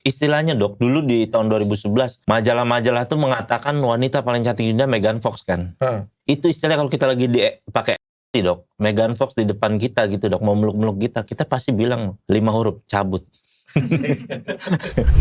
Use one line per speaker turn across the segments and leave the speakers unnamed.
istilahnya dok, dulu di tahun 2011 majalah-majalah tuh mengatakan wanita paling cantik di dunia Megan Fox kan. Itu istilah kalau kita lagi pakai dok, Megan Fox di depan kita gitu dok, mau meluk-meluk kita pasti bilang 5 huruf cabut.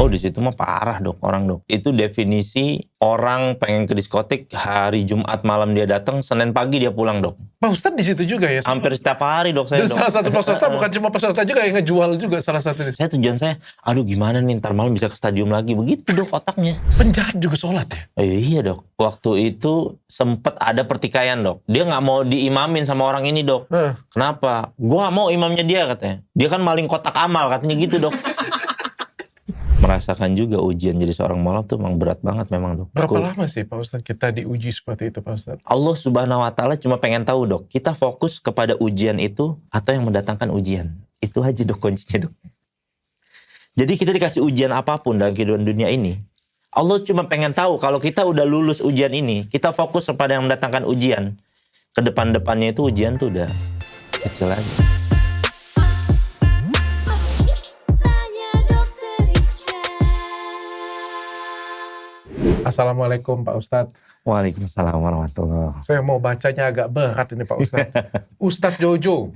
Oh di situ mah parah dok orang dok. Itu definisi orang pengen ke diskotik hari Jumat malam dia datang, Senin pagi dia pulang dok.
Pak Ustadz di situ juga ya?
Hampir setiap hari dok saya.
Dan
dok.
salah satu peserta bukan cuma peserta juga yang ngejual juga salah satu.
Saya tujuan saya, aduh gimana nih ntar malam bisa ke stadium lagi, begitu dok otaknya.
Penjahat juga sholat ya?
Iya dok. Waktu itu sempet ada pertikaian dok. Dia nggak mau diimamin sama orang ini dok. Kenapa? Gue nggak mau imamnya dia katanya. Dia kan maling kotak amal katanya gitu dok. Merasakan juga ujian jadi seorang mualaf tuh memang berat banget memang dok.
Berapa lama sih Pak Ustadz kita diuji seperti itu Pak Ustadz?
Allah Subhanahu Wa Taala cuma pengen tahu dok, kita fokus kepada ujian itu atau yang mendatangkan ujian. Itu aja dok kuncinya dok. Jadi kita dikasih ujian apapun dalam kehidupan dunia ini, Allah cuma pengen tahu kalau kita udah lulus ujian ini, kita fokus kepada yang mendatangkan ujian. Ke depan-depannya itu ujian tuh udah kecil aja.
Assalamualaikum Pak Ustadz.
Waalaikumsalam warahmatullahi wabarakatuh.
Saya mau bacanya agak berat ini Pak Ustadz. Ustadz Jojo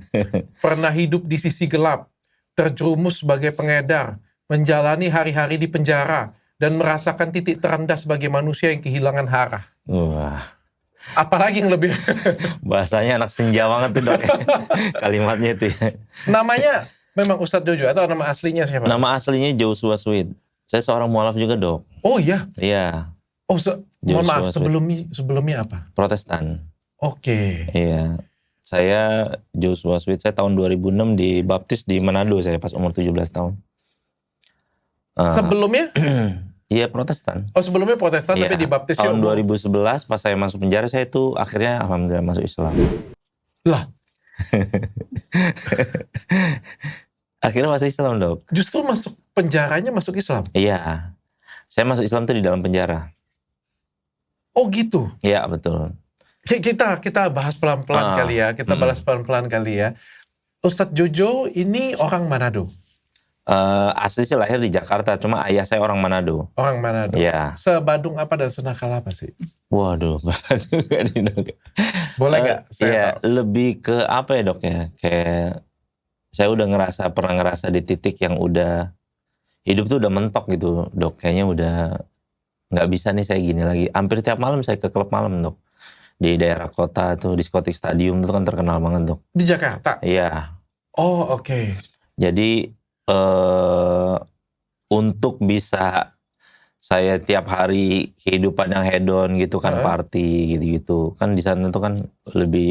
pernah hidup di sisi gelap, terjerumus sebagai pengedar, menjalani hari-hari di penjara, dan merasakan titik terendah sebagai manusia yang kehilangan hara.
Wah.
Apalagi yang lebih...
Bahasanya anak senja banget tuh dok. Kalimatnya itu ya.
Namanya memang Ustadz Jojo atau nama aslinya siapa?
Nama aslinya Joshua Sweet. Saya seorang mualaf juga dok.
Oh iya?
Iya.
Oh, mohon maaf, sebelumnya apa?
Protestan.
Oke.
Iya. Saya Joshua Sweet, saya tahun 2006 dibaptis di Manado saya pas umur 17 tahun.
Sebelumnya?
Iya Protestan.
Oh sebelumnya Protestan
iya.
Tapi dibaptis
tahun 2011 pas saya masuk penjara saya itu akhirnya alhamdulillah masuk Islam.
Lah?
Akhirnya masuk Islam dok.
Justru masuk penjaranya masuk Islam?
Iya. Saya masuk Islam tuh di dalam penjara.
Oh gitu?
Iya betul.
Kita bahas pelan-pelan kali ya. Kita bahas pelan-pelan kali ya. Ustadz Jojo ini orang Manado?
Asli sih lahir di Jakarta. Cuma ayah saya orang Manado.
Orang Manado?
Iya.
Sebadung apa dan senakal apa sih?
Waduh.
Boleh nggak?
Iya. Lebih ke apa ya dok ya? Kayak saya udah pernah ngerasa di titik yang udah hidup tuh udah mentok gitu dok. Kayaknya udah nggak bisa nih saya gini lagi. Hampir tiap malam saya ke klub malam dok. Di daerah kota tuh, diskotik stadium itu kan terkenal banget dok.
Di Jakarta?
Iya.
Oh oke.
Jadi untuk bisa saya tiap hari kehidupan yang hedon gitu kan, party gitu-gitu. Kan di sana tuh kan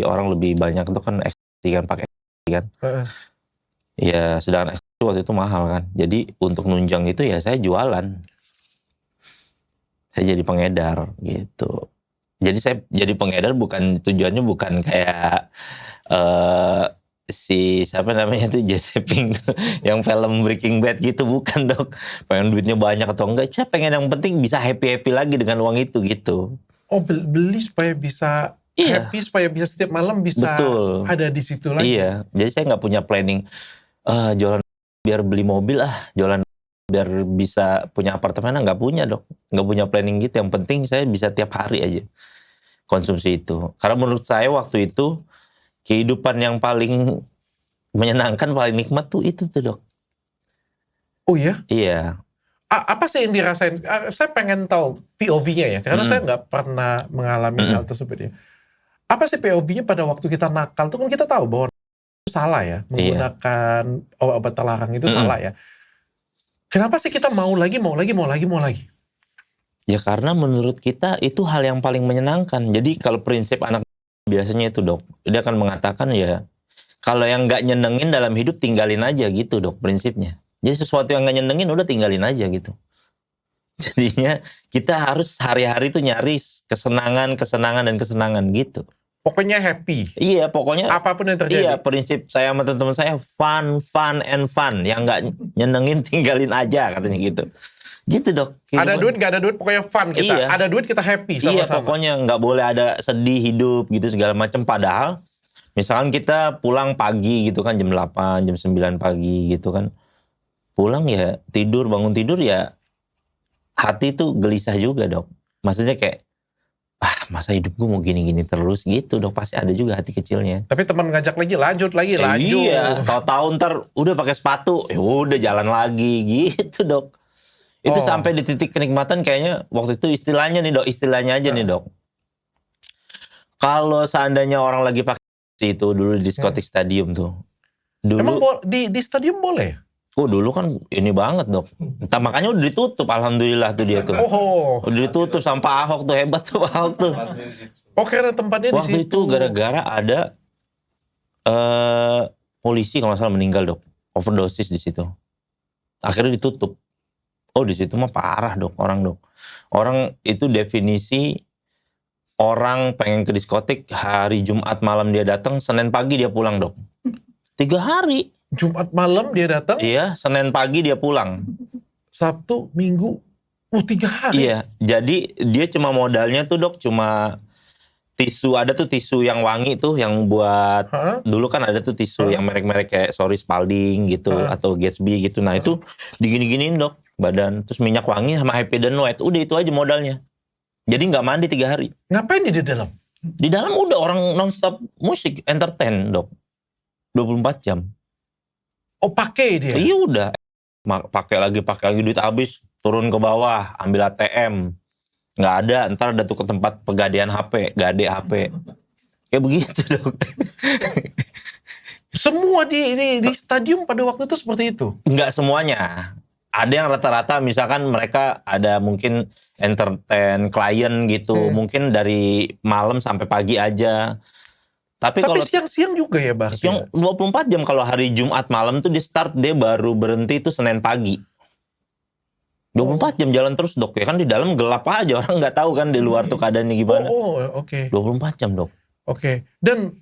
orang lebih banyak tuh kan ekstasi kan, pakai kan. Ya sedangkan ekstasi waktu itu mahal kan. Jadi untuk nunjang itu ya saya jualan. Saya jadi pengedar gitu. Jadi saya jadi pengedar tujuannya bukan kayak siapa namanya tuh Jesse Pink tuh, yang film Breaking Bad gitu, bukan dok. Pengen duitnya banyak atau enggak, saya pengen yang penting bisa happy lagi dengan uang itu gitu.
Oh beli supaya bisa happy, supaya bisa setiap malam bisa ada di situ lagi.
Iya, jadi saya nggak punya planning jualan biar beli mobil jualan biar bisa punya apartemen, nggak punya dok. Nggak punya planning gitu, yang penting saya bisa tiap hari aja konsumsi itu. Karena menurut saya waktu itu kehidupan yang paling menyenangkan, paling nikmat tuh itu tuh dok.
Oh iya?
Iya.
Apa sih yang dirasain? Saya pengen tahu POV-nya ya, karena saya nggak pernah mengalami hal tersebut ya. Apa sih POV-nya pada waktu kita nakal? Itu kan kita tahu bahwa itu salah ya, menggunakan obat terlarang itu salah ya. Kenapa sih kita mau lagi?
Ya karena menurut kita itu hal yang paling menyenangkan. Jadi kalau prinsip anak biasanya itu dok, dia akan mengatakan ya kalau yang nggak nyenengin dalam hidup tinggalin aja gitu dok prinsipnya. Jadi sesuatu yang nggak nyenengin udah tinggalin aja gitu. Jadinya kita harus hari-hari tuh nyari kesenangan gitu.
Pokoknya happy.
Iya pokoknya.
Apapun yang terjadi.
Iya prinsip saya sama teman-teman saya fun. Yang nggak nyenengin tinggalin aja katanya gitu. Gitu dok.
Ada duit gak ada duit pokoknya fun kita. Iya. Ada duit kita happy sama-sama.
Iya pokoknya nggak boleh ada sedih hidup gitu segala macam. Padahal misalkan kita pulang pagi gitu kan jam 8, jam 9 pagi gitu kan. Pulang ya tidur, bangun tidur ya hati tuh gelisah juga dok. Maksudnya kayak, masa hidup gue mau gini-gini terus gitu dok. Pasti ada juga hati kecilnya.
Tapi teman ngajak lagi, lanjut.
Iya, tahu-tahu ntar udah pakai sepatu, ya udah jalan lagi gitu dok. Itu sampai di titik kenikmatan kayaknya waktu itu istilahnya aja nih dok. Kalau seandainya orang lagi pakai itu dulu di diskotik stadium tuh. Dulu,
emang di stadium boleh?
dulu kan ini banget dok. Entah, makanya udah ditutup, alhamdulillah tuh dia tuh. Udah ditutup sampai Ahok tuh, hebat tuh Ahok tuh.
Karena tempatnya di situ.
Waktu itu gara-gara ada polisi kalau nggak salah meninggal dok, overdosis di situ. Akhirnya ditutup. Di situ mah parah dok. Orang itu definisi orang pengen ke diskotik hari Jumat malam dia datang, Senin pagi dia pulang dok. 3 hari.
Jumat malam dia datang.
Iya, Senin pagi dia pulang.
Sabtu, Minggu, 3 hari.
Iya, jadi dia cuma modalnya tuh dok, cuma tisu, ada tuh tisu yang wangi tuh, yang buat dulu kan ada tuh tisu yang merek-merek kayak Sorry Spalding gitu atau Gatsby gitu. Nah itu digini-giniin dok badan, terus minyak wangi sama Happy and White, udah itu aja modalnya. Jadi nggak mandi 3 hari.
Ngapain dia di dalam?
Di dalam udah orang nonstop musik, entertain dok, 24 jam.
Pakai dia?
Iya udah, pakai lagi duit habis, turun ke bawah, ambil ATM. Nggak ada, ntar ada tuh ke tempat pegadaian HP, gade HP. Kayak begitu dong.
Semua di stadium pada waktu itu seperti itu?
Nggak semuanya. Ada yang rata-rata misalkan mereka ada mungkin entertain klien gitu. Mungkin dari malam sampai pagi aja. Tapi kalau
siang-siang juga ya Bang?
Siang 24 jam. Kalau hari Jumat malam tuh dia baru berhenti itu Senin pagi. 24 jam jalan terus dok, ya kan di dalam gelap aja, orang nggak tahu kan di luar tuh keadaannya gimana.
Oke.
24 jam dok.
Oke. Dan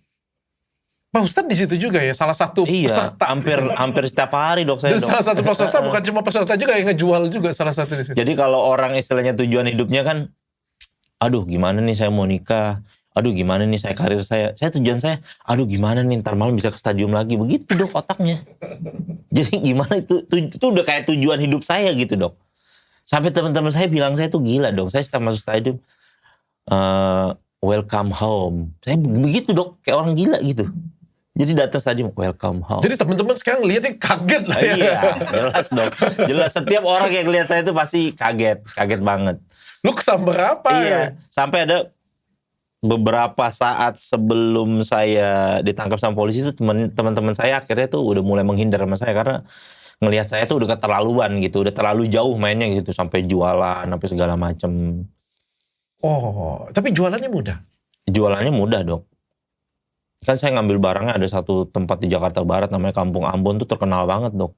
Pak Ustadz di situ juga ya, salah satu peserta.
Hampir setiap hari dok saya.
Dan salah satu peserta bukan cuma peserta juga yang ngejual juga salah satu di situ.
Jadi kalau orang istilahnya tujuan hidupnya kan, aduh gimana nih saya mau nikah, aduh gimana nih saya karir saya tujuan saya, aduh gimana nih ntar malam bisa ke stadium lagi, begitu dok otaknya. Jadi gimana itu udah kayak tujuan hidup saya gitu dok. Sampai teman-teman saya bilang saya tuh gila dong. Saya setelah masuk stadium, welcome home. Saya begitu dok, kayak orang gila gitu. Jadi datang stadium, welcome home.
Jadi teman-teman sekarang lihatnya kaget lah ya.
Iya, jelas dok. Jelas setiap orang yang lihat saya itu pasti kaget banget.
Lu kesambar apa?
Iya, sampai ada beberapa saat sebelum saya ditangkap sama polisi itu teman-teman saya akhirnya tuh udah mulai menghindar sama saya karena ngelihat saya tuh udah keterlaluan gitu, udah terlalu jauh mainnya gitu, sampai jualan, sampai segala macem.
Tapi jualannya mudah?
Jualannya mudah dok. Kan saya ngambil barangnya ada satu tempat di Jakarta Barat namanya Kampung Ambon tuh terkenal banget dok.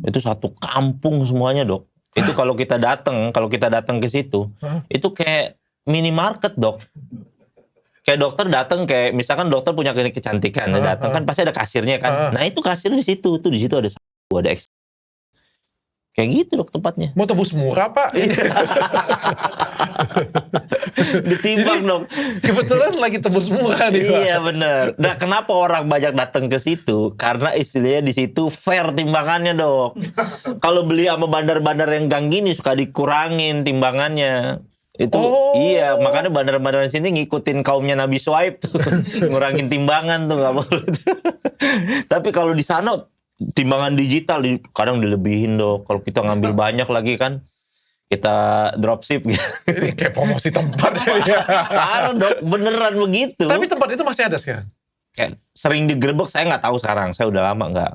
Itu satu kampung semuanya dok. Itu kalau kita datang ke situ, itu kayak minimarket dok. Kayak dokter datang, kayak misalkan dokter punya klinik kecantikan, datang kan pasti ada kasirnya kan. Nah itu kasir di situ ada kayak gitu dok tempatnya.
Mau tebus murah pak?
Ditimbang dong.
Kebetulan lagi tebus murah nih.
Iya bener. Nah kenapa orang banyak datang ke situ? Karena istilahnya di situ fair timbangannya dok. Kalau beli sama bandar-bandar yang gang gini suka dikurangin timbangannya. Itu iya, makanya bandar-bandar di sini ngikutin kaumnya Nabi Shuaib tuh, ngurangin timbangan tuh nggak boleh. Tapi kalau di sana timbangan digital kadang dilebihin dok. Kalau kita ngambil banyak lagi kan, kita dropship gitu.
Ini kayak promosi tempat ya.
Parah dok, beneran begitu.
Tapi tempat itu masih ada sekarang?
Kayak sering digerebek, saya nggak tahu sekarang. Saya udah lama nggak.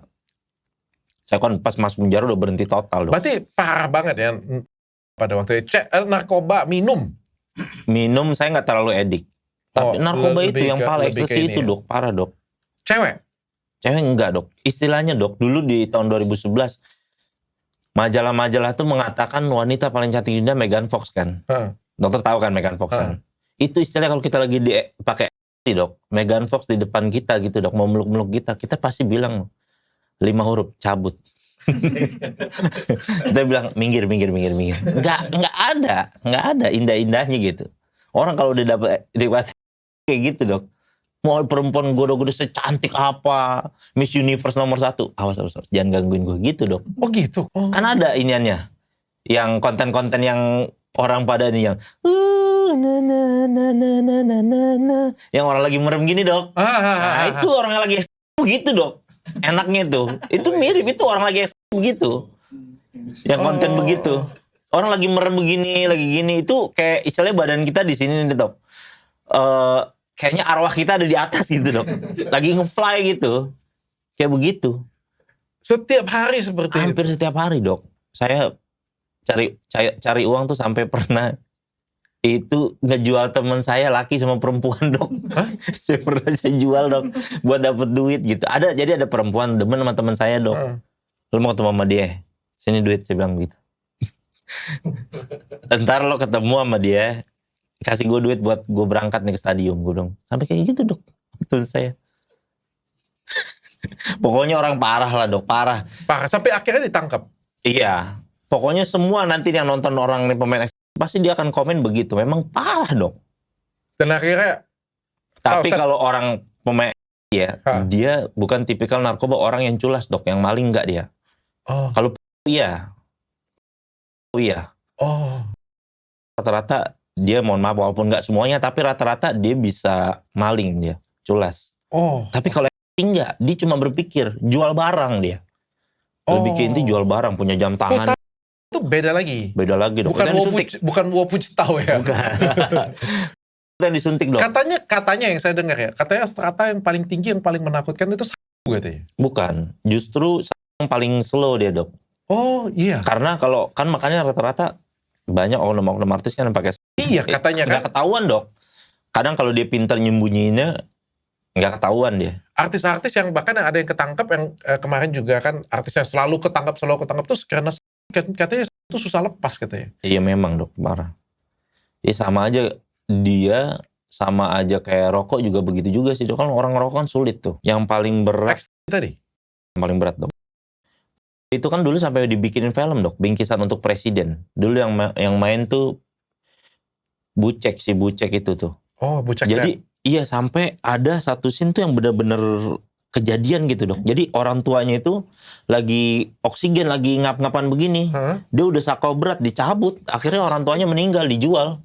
Saya kan pas masuk penjara udah berhenti total dok.
Berarti parah banget ya pada waktu itu. Narkoba, minum
saya nggak terlalu edik. Tapi narkoba itu yang paling ekstasi itu dok, parah dok.
Cewek
enggak dok. Istilahnya dok, dulu di tahun 2011 majalah-majalah tuh mengatakan wanita paling cantik di dunia Megan Fox kan. Dokter tahu kan Megan Fox kan. Itu istilahnya kalau kita lagi pakai dok, Megan Fox di depan kita gitu dok, mau meluk-meluk kita pasti bilang 5 huruf cabut. Kita bilang minggir. Enggak ada indah-indahnya gitu. Orang kalau udah dapat kayak gitu dok, Mau perempuan godo-godo secantik apa, Miss Universe nomor 1, awas, jangan gangguin gue gitu dok.
Oh gitu. Oh.
Kan ada iniannya, yang konten-konten yang orang pada nih yang yang orang lagi merem gini dok. Nah itu orang yang lagi begitu dok. Enaknya itu mirip itu orang lagi begitu. Yang konten begitu. Orang lagi merem begini, lagi gini, itu kayak istilahnya badan kita di sini nih dok. Kayaknya arwah kita ada di atas gitu dok. Lagi nge-fly gitu. Kayak begitu.
Setiap hari seperti itu?
Hampir setiap hari dok. Saya cari uang tuh sampai pernah itu ngejual teman saya laki sama perempuan dok.
Hah?
Saya pernah jual dok buat dapet duit gitu. Jadi ada perempuan demen sama teman saya dok. Lu mau ketemu sama dia? Sini duit, saya bilang gitu. Ntar lo ketemu sama dia, kasih gue duit buat gue berangkat nih ke stadium, gue dong. Sampai kayak gitu dok, betul saya. Pokoknya orang parah lah dok, parah.
Sampai akhirnya ditangkap.
Iya, pokoknya semua nanti yang nonton orang nih pemain pasti dia akan komen begitu. Memang parah dok.
Dan akhirnya.
Tapi kalau orang pemain ya, dia bukan tipikal narkoba orang yang culas dok, yang maling enggak dia.
Oh.
Kalau iya.
Oh.
Rata-rata dia mohon maaf walaupun nggak semuanya, tapi rata-rata dia bisa maling dia, culas.
Oh.
Tapi kalau enggak, dia cuma berpikir jual barang dia. Lebih ke inti jual barang, punya jam tangan.
Itu beda lagi.
Beda lagi dok.
Bukan Wopuj tahu ya.
Bukan. Itu yang disuntik dok.
Katanya yang saya dengar ya, katanya strata yang paling tinggi, yang paling menakutkan itu sabu katanya.
Bukan, justru yang paling slow dia dok.
Oh iya.
Karena kalau kan makanya rata-rata banyak oknum-oknum artis kan yang pakai.
Iya katanya kan.
Nggak ketahuan dok. Kadang kalau dia pintar nyembunyiinnya nggak ketahuan dia.
Artis-artis yang bahkan yang ada yang ketangkep, yang kemarin juga kan artisnya selalu ketangkep terus karena katanya itu susah lepas katanya.
Iya memang dok, parah. Ya sama aja dia sama aja kayak rokok juga begitu juga sih dok. Kan orang rokok kan sulit tuh. Yang paling berat
tadi.
Yang paling berat dok. Itu kan dulu sampai dibikinin film dok, Bingkisan untuk Presiden. Dulu yang main tuh Bucek itu tuh.
Oh Bucek.
Jadi iya sampai ada satu scene tuh yang benar-benar kejadian gitu dok. Jadi orang tuanya itu lagi oksigen, lagi ngap-ngapan begini. Dia udah sakau berat, dicabut. Akhirnya orang tuanya meninggal, dijual.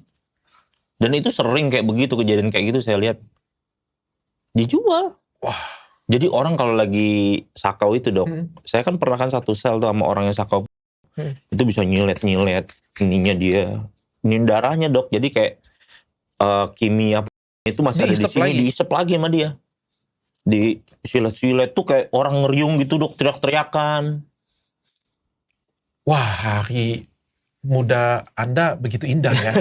Dan itu sering kayak begitu, kejadian kayak gitu saya lihat. Dijual.
Wah.
Jadi orang kalau lagi sakau itu dok, saya kan pernah kan satu sel tuh sama orang yang sakau, itu bisa nyilet ininya dia, ini darahnya dok. Jadi kayak kimia itu masih ada di sini, diisep lagi sama dia, di silet tuh kayak orang ngeriung gitu dok, teriak-teriakan.
Wah, hari muda Anda begitu indah ya.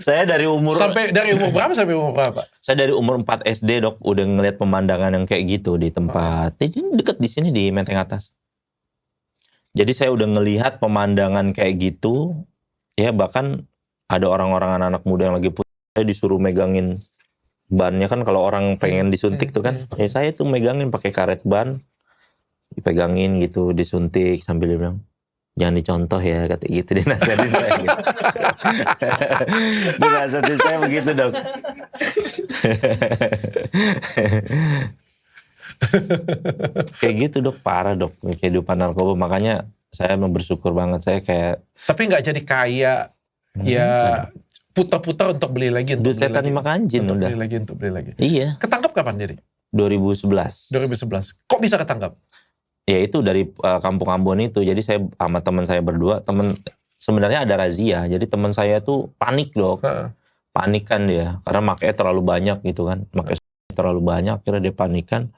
Saya dari umur
berapa sampai umur berapa?
Saya dari umur 4 SD dok udah ngeliat pemandangan yang kayak gitu di tempat. Ini deket di sini di Menteng Atas. Jadi saya udah ngelihat pemandangan kayak gitu. Ya bahkan ada orang-orang anak-anak muda yang lagi saya disuruh megangin bannya kan, kalau orang pengen disuntik tuh kan. Ya saya tuh megangin pakai karet ban, dipegangin gitu, disuntik sambil dia bilang, jangan dicontoh ya, kata gitu. Dinasihatin saya gitu. Dinasihatin saya begitu dok. Kayak gitu dok, parah dok kehidupan narkoba. Makanya saya bersyukur banget, saya kayak.
Tapi nggak jadi kaya ya, putar-putar untuk beli lagi.
Duit setan dimakan jin udah.
Untuk beli lagi.
Iya.
Ketangkap kapan jadi?
2011.
Kok bisa ketangkap?
Ya itu dari kampung Ambon itu. Jadi saya sama teman saya berdua, sebenarnya ada razia. Jadi teman saya tuh panik dok. Panik kan dia, karena makanya terlalu banyak gitu kan. Makanya terlalu banyak, akhirnya dia panikan.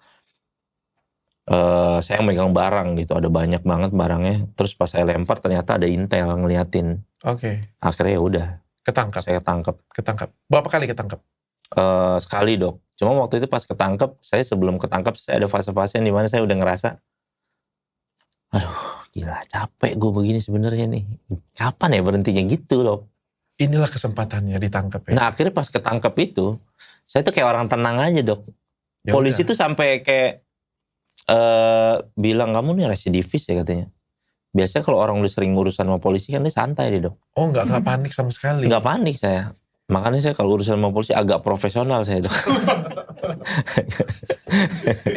Saya megang barang gitu, ada banyak banget barangnya. Terus pas saya lempar ternyata ada intel ngeliatin.
Oke.
Akhirnya ya udah.
Ketangkap.
Saya ketangkap.
Berapa kali ketangkap?
Sekali dok. Cuma waktu itu pas ketangkap, saya sebelum ketangkap saya ada fase-fase di mana saya udah ngerasa, aduh gila capek gue begini sebenarnya nih. Kapan ya berhentinya gitu dok.
Inilah kesempatannya ditangkap ya.
Nah akhirnya pas ketangkap itu, saya tuh kayak orang tenang aja dok.
Ya
Polisi
udah.
tuh sampai kayak bilang, kamu nih residivis ya katanya. Biasanya kalau orang udah sering urusan sama polisi kan dia santai deh dok.
Oh nggak panik sama sekali.
Nggak panik saya. Makanya saya kalau urusan sama polisi agak profesional saya Dok.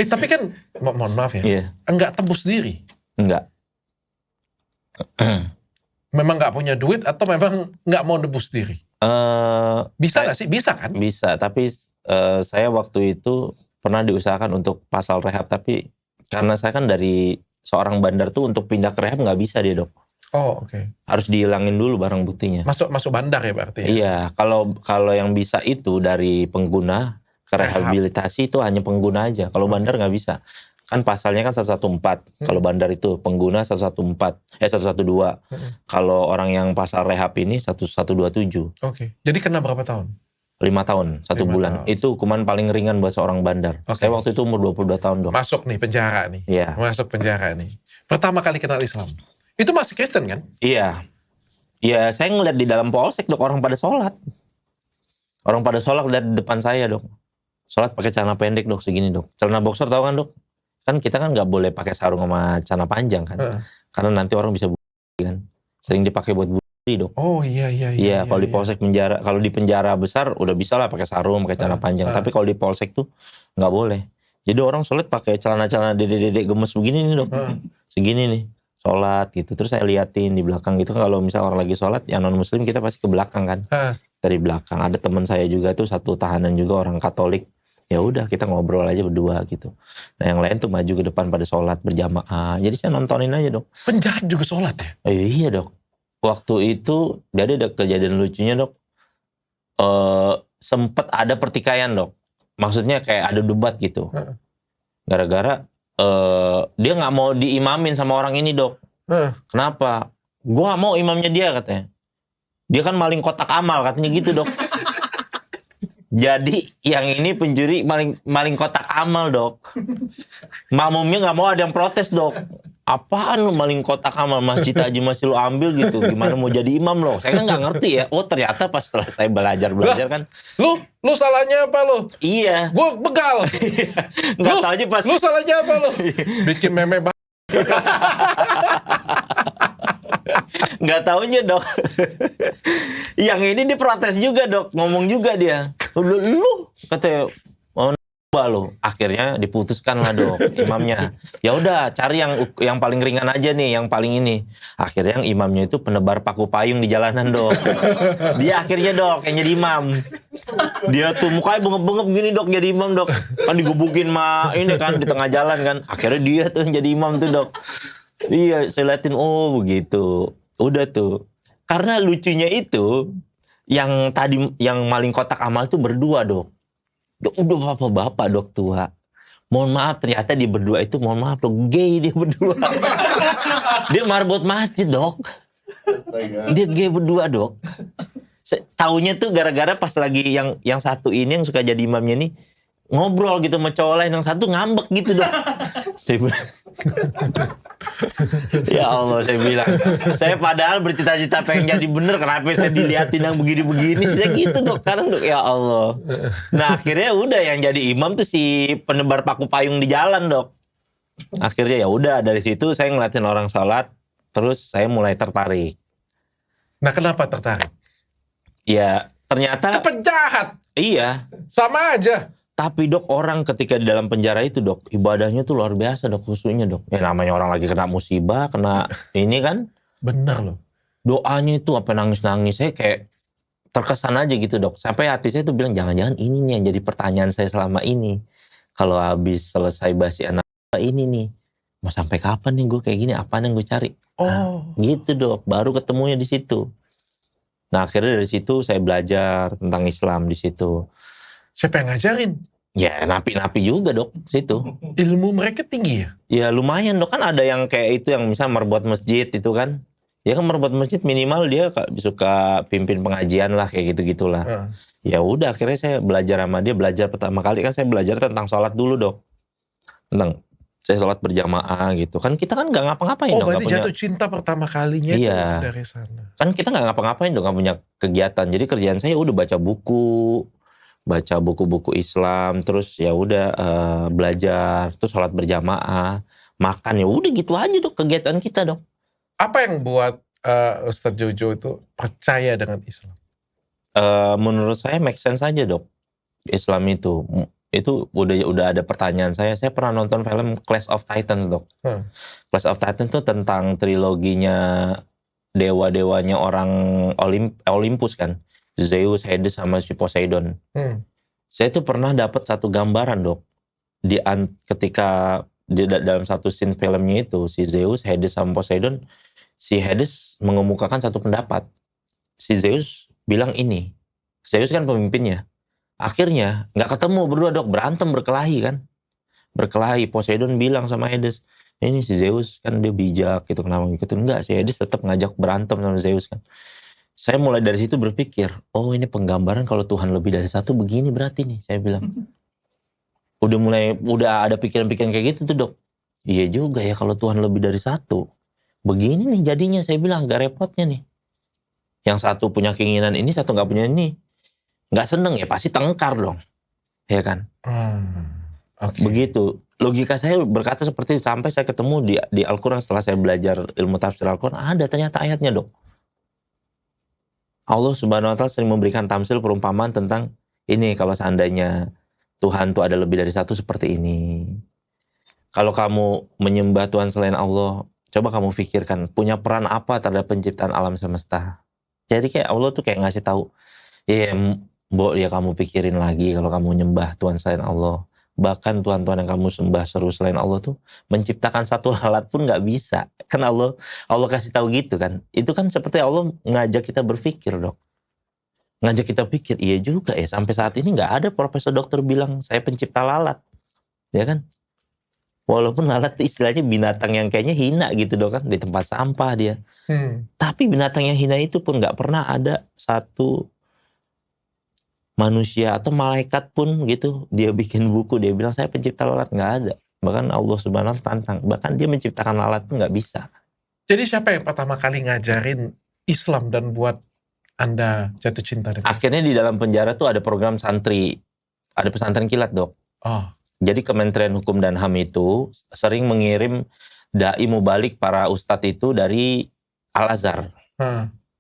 Tapi kan, mohon maaf ya,
Iya,
enggak tebus diri.
enggak.
Memang nggak punya duit atau memang nggak mau nebus diri? Bisa nggak sih? Bisa kan?
Bisa, tapi saya waktu itu pernah diusahakan untuk pasal rehab, tapi karena saya kan dari seorang bandar tuh untuk pindah ke rehab nggak bisa dia Dok.
Oh, oke.
Harus dihilangin dulu barang buktinya.
Masuk bandar ya berarti ya?
Iya, kalau yang bisa itu dari pengguna ke rehabilitasi itu hanya pengguna aja. Kalau bandar nggak bisa. Kan pasalnya kan 114. Kalau bandar itu pengguna 112. Kalau orang yang pasal rehab ini 1127.
Oke. Jadi kena berapa tahun?
5 tahun, 1
5
bulan.
tahun.
Itu hukuman paling ringan buat seorang bandar.
Oke.
Saya waktu itu umur 22 tahun Dok.
Masuk nih penjara nih.
Iya.
Masuk penjara nih. Pertama kali kenal Islam. Itu masih Kristen kan?
Iya. Iya, saya ngeliat di dalam polsek Dok, orang pada sholat. Orang pada sholat lihat di depan saya Dok. Sholat pakai celana pendek Dok, segini Dok. Celana boxer tahu kan Dok? Kan kita kan nggak boleh pakai sarung sama celana panjang kan. Karena nanti orang bisa bully kan. Sering dipakai buat bully Dok.
Oh iya.
Iya, kalau di polsek penjara, kalau di penjara besar udah bisa lah pakai sarung, pakai celana panjang. Tapi kalau di polsek tuh nggak boleh. Jadi orang sholat pakai celana-celana dede-dede gemes begini nih Dok. Segini nih. Sholat gitu, terus saya liatin di belakang gitu kan, kalau misal orang lagi sholat yang non muslim kita pasti ke belakang kan, dari belakang. Ada teman saya juga tuh satu tahanan juga orang Katolik, ya udah kita ngobrol aja berdua gitu. Nah yang lain tuh maju ke depan pada sholat berjamaah, jadi saya nontonin aja Dok.
Penjahat juga sholat ya?
Iya Dok, waktu itu jadi ada kejadian lucunya Dok, sempet ada pertikaian Dok, maksudnya kayak ada debat gitu, gara-gara dia nggak mau diimamin sama orang ini Dok. Kenapa? Gue nggak mau imamnya dia katanya. Dia kan maling kotak amal katanya gitu Dok. Jadi yang ini pencuri maling kotak amal Dok. Makmumnya nggak mau, ada yang protes Dok. Apaan lu maling kotak amal, masjid aja masih lu ambil gitu. Gimana mau jadi imam lo? Saya kan nggak ngerti ya. Oh ternyata pas setelah saya belajar kan.
Lu salahnya apa lu?
Iya.
Gua begal.
Nggak tahu aja pas.
Lu salahnya apa lu? Bikin meme
Nggak taunya Dok. Yang ini diprotes juga Dok. Ngomong juga dia. Lu katanya lo. Akhirnya diputuskan lah Dok imamnya. Ya udah cari yang paling ringan aja nih, yang paling ini. Akhirnya yang imamnya itu penebar paku payung di jalanan Dok. Dia akhirnya Dok yang jadi imam. Dia tuh mukanya bengep-bengep gini Dok jadi imam Dok. Kan digebukin ini kan di tengah jalan kan. Akhirnya dia tuh yang jadi imam tuh Dok. Iya, saya liatin, oh begitu. Udah tuh. Karena lucunya itu yang tadi yang maling kotak amal itu berdua Dok. Udah bapak-bapak Dok tua. Mohon maaf ternyata dia berdua itu, mohon maaf Dok, gay dia berdua. Dia marbot masjid Dok. Dia gay berdua Dok. Taunya tuh gara-gara pas lagi yang satu ini yang suka jadi imamnya nih ngobrol gitu sama cowok lain, yang satu ngambek gitu Dok. Saya bilang, ya Allah, saya bilang, saya padahal bercita-cita pengen jadi bener, kenapa saya diliatin yang begini-begini, saya gitu Dok, karena Dok, ya Allah. Nah akhirnya udah yang jadi imam tuh si penebar paku payung di jalan Dok. Akhirnya ya udah dari situ saya ngeliatin orang sholat, terus saya mulai tertarik.
Nah kenapa tertarik?
Ya ternyata
penjahat.
Iya.
Sama aja.
Tapi Dok, orang ketika di dalam penjara itu Dok, ibadahnya tuh luar biasa Dok, khususnya Dok. Ya namanya orang lagi kena musibah, kena ini kan.
Benar loh.
Doanya itu apa nangis-nangis, saya kayak terkesan aja gitu Dok. Sampai hati saya tuh bilang, jangan-jangan ini nih yang jadi pertanyaan saya selama ini. Kalau habis selesai basi anak ini nih, mau sampai kapan nih gue kayak gini, apaan yang gue cari? Gitu Dok, baru ketemunya di situ. Nah akhirnya dari situ saya belajar tentang Islam di situ.
Siapa yang ngajarin?
Ya napi-napi juga Dok situ.
Ilmu mereka tinggi ya?
Ya lumayan Dok, kan ada yang kayak itu yang misalnya merbot masjid itu kan. Ya kan merbot masjid minimal dia suka pimpin pengajian lah kayak gitu-gitulah. Ya udah akhirnya saya belajar sama dia, belajar pertama kali kan saya belajar tentang sholat dulu Dok. Tentang saya sholat berjamaah gitu. Kan kita kan gak ngapa-ngapain Dok.
Oh berarti jatuh cinta pertama kalinya
iya.
Dari sana.
Kan kita gak ngapa-ngapain Dok, gak punya kegiatan. Jadi kerjaan saya udah baca buku-buku Islam, terus ya udah belajar, terus sholat berjamaah, makan, ya udah gitu aja Dok kegiatan kita Dok.
Apa yang buat Ustadz Jojo itu percaya dengan Islam?
Menurut saya make sense aja dok. Islam itu udah ada pertanyaan saya pernah nonton film Clash of Titans dok. Clash of Titans itu tentang triloginya dewa-dewanya orang Olympus kan, Zeus, Hades sama si Poseidon. Saya tuh pernah dapat satu gambaran dok, ketika dalam satu scene filmnya itu si Zeus, Hades sama Poseidon, si Hades mengemukakan satu pendapat. Si Zeus bilang ini, Zeus kan pemimpinnya. Akhirnya nggak ketemu berdua dok, berantem berkelahi kan. Berkelahi, Poseidon bilang sama Hades, ini si Zeus kan dia bijak gitu, kenapa ngikutin. Enggak, si Hades tetap ngajak berantem sama Zeus kan. Saya mulai dari situ berpikir, oh ini penggambaran kalau Tuhan lebih dari satu begini berarti nih, saya bilang. Udah ada pikiran-pikiran kayak gitu tuh dok. Iya juga ya kalau Tuhan lebih dari satu. Begini nih jadinya, saya bilang agak repotnya nih. Yang satu punya keinginan ini, satu nggak punya ini. Nggak seneng ya pasti tengkar dong, ya kan?
Okay.
Begitu logika saya berkata seperti itu, sampai saya ketemu di Al-Quran. Setelah saya belajar ilmu tafsir Al-Quran, ada ternyata ayatnya dok. Allah Subhanahu Wa Taala sering memberikan tamsil perumpamaan tentang ini, kalau seandainya Tuhan tuh ada lebih dari satu seperti ini. Kalau kamu menyembah Tuhan selain Allah, coba kamu pikirkan punya peran apa terhadap penciptaan alam semesta. Jadi kayak Allah tuh kayak ngasih tahu, ya Mbok, ya kamu pikirin lagi kalau kamu nyembah Tuhan selain Allah. Bahkan Tuhan-Tuhan yang kamu sembah seru selain Allah tuh menciptakan satu alat pun nggak bisa. Kan Allah kasih tahu gitu kan. Itu kan seperti Allah ngajak kita berpikir dok. Ngajak kita pikir, iya juga ya, sampai saat ini nggak ada profesor dokter bilang saya pencipta lalat. Ya kan? Walaupun lalat itu istilahnya binatang yang kayaknya hina gitu dok kan, di tempat sampah dia. Tapi binatang yang hina itu pun nggak pernah ada satu manusia atau malaikat pun gitu dia bikin buku dia bilang saya pencipta lalat, nggak ada. Bahkan Allah Subhanahu Wa Taala tantang, bahkan dia menciptakan lalat pun nggak bisa.
Jadi siapa yang pertama kali ngajarin Islam dan buat Anda jatuh cinta dengan?
Akhirnya di dalam penjara tuh ada program santri, ada pesantren kilat dok. Jadi Kementerian Hukum dan HAM itu sering mengirim dai mubalik para ustadz itu dari Al-Azhar.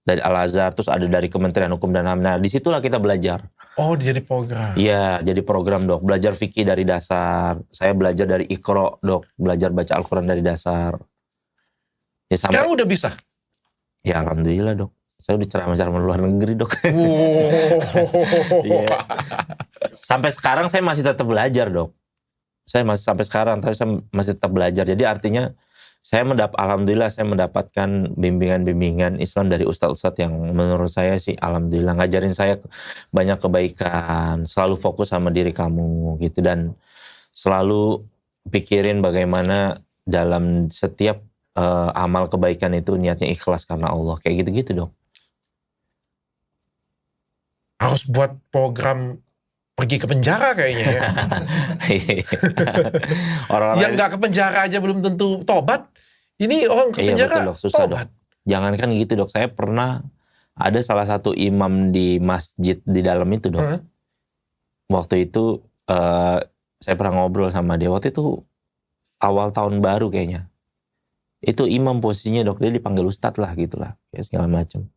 Dari Al-Azhar, terus ada dari Kementerian Hukum dan HAM. Nah disitulah kita belajar.
Oh, jadi program.
Iya, jadi program dok. Belajar fikih dari dasar. Saya belajar dari Iqra dok. Belajar baca Al-Quran dari dasar. Ya,
sekarang udah bisa?
Ya alhamdulillah dok. Saya udah ceramah-ceramah luar negeri dok. Iya. Sampai sekarang saya masih tetap belajar dok. Sampai sekarang saya masih tetap belajar. Jadi artinya alhamdulillah saya mendapatkan bimbingan-bimbingan Islam dari ustadz-ustadz yang menurut saya sih alhamdulillah ngajarin saya banyak kebaikan, selalu fokus sama diri kamu gitu, dan selalu pikirin bagaimana dalam setiap amal kebaikan itu niatnya ikhlas karena Allah, kayak gitu-gitu dong.
Harus buat program pergi ke penjara kayaknya ya. Orang-orang yang nggak ke penjara aja belum tentu tobat. Ini orang ke penjara
betul, dok, susah
tobat.
Dok. Jangankan gitu dok, saya pernah ada salah satu imam di masjid di dalam itu dok. Waktu itu saya pernah ngobrol sama dia. Waktu itu awal tahun baru kayaknya. Itu imam posisinya dok, dia dipanggil ustadz lah gitulah, kayak segala macam.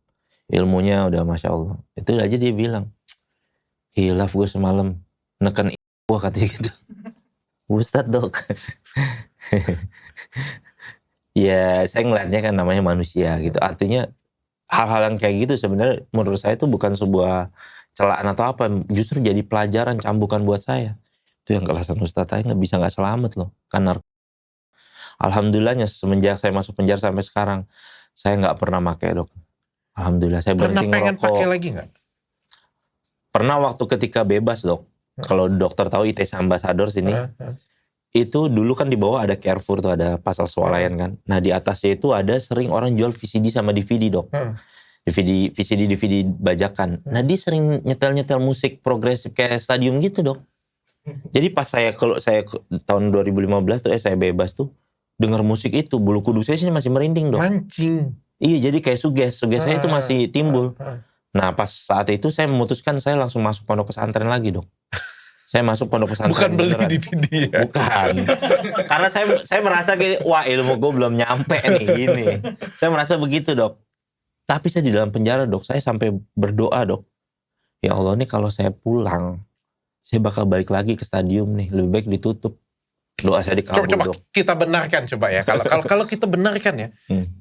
Ilmunya udah masya Allah. Itu aja dia bilang, hilaf gue semalam, neken gue katanya gitu. Ustadz dok. Ya saya ngeliatnya kan namanya manusia gitu. Artinya hal-hal yang kayak gitu sebenarnya menurut saya itu bukan sebuah celaan atau apa. Justru jadi pelajaran, cambukan buat saya. Itu yang kelasan ustadz saya nggak selamat loh. Karena alhamdulillahnya semenjak saya masuk penjara sampai sekarang, saya nggak pernah pakai dok. Alhamdulillah saya berhenti ngerokok.
Pernah pengen pakai lagi nggak?
Pernah waktu ketika bebas dok. Kalau dokter tahu ITC Ambassador sini. Itu dulu kan di bawah ada Carrefour tuh, ada pasar swalayan kan. Nah di atasnya itu ada sering orang jual VCD sama DVD dok. DVD bajakan. Nah dia sering nyetel musik progresif kayak Stadium gitu dok. Jadi pas kalau saya tahun 2015 tuh saya bebas tuh, dengar musik itu bulu kudus saya sih masih merinding dok.
Mancing.
Iya, jadi kayak suges saya itu masih timbul. Nah pas saat itu saya memutuskan saya langsung masuk pondok pesantren lagi dok. Saya masuk pondok pesantren.
Bukan beli
beneran.
DVD ya?
Bukan. Karena saya merasa kayak, wah ilmu gue belum nyampe nih gini. Saya merasa begitu dok. Tapi saya di dalam penjara dok, saya sampai berdoa dok. ya Allah nih kalau saya pulang, saya bakal balik lagi ke stadium nih, lebih baik ditutup. Doa saya dikabul,
Coba
Dok.
kita benarkan coba ya. Kalau kita benarkan ya.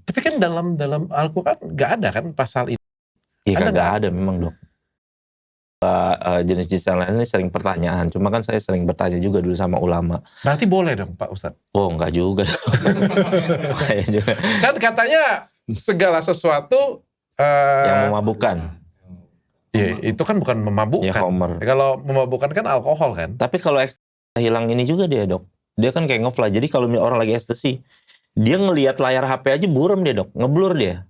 Tapi kan dalam Al-Quran nggak ada kan pasal ini.
Iya
Ada
kagak
nggak?
ada memang, Dok. Jenis-jenis yang lain ini sering pertanyaan. Cuma kan saya sering bertanya juga dulu sama ulama.
Berarti boleh dong Pak Ustadz.
Oh enggak juga. Kayak juga.
Kan katanya segala sesuatu
Yang memabukkan.
ya, itu kan bukan
Ya
memabukkan.
Homer.
Kalau memabukkan kan alkohol kan.
Tapi kalau hilang ini juga dia, Dok. Dia kan kayak ngefly. Jadi kalau orang lagi ekstasi, dia ngelihat layar HP aja buram dia, Dok. Ngeblur dia.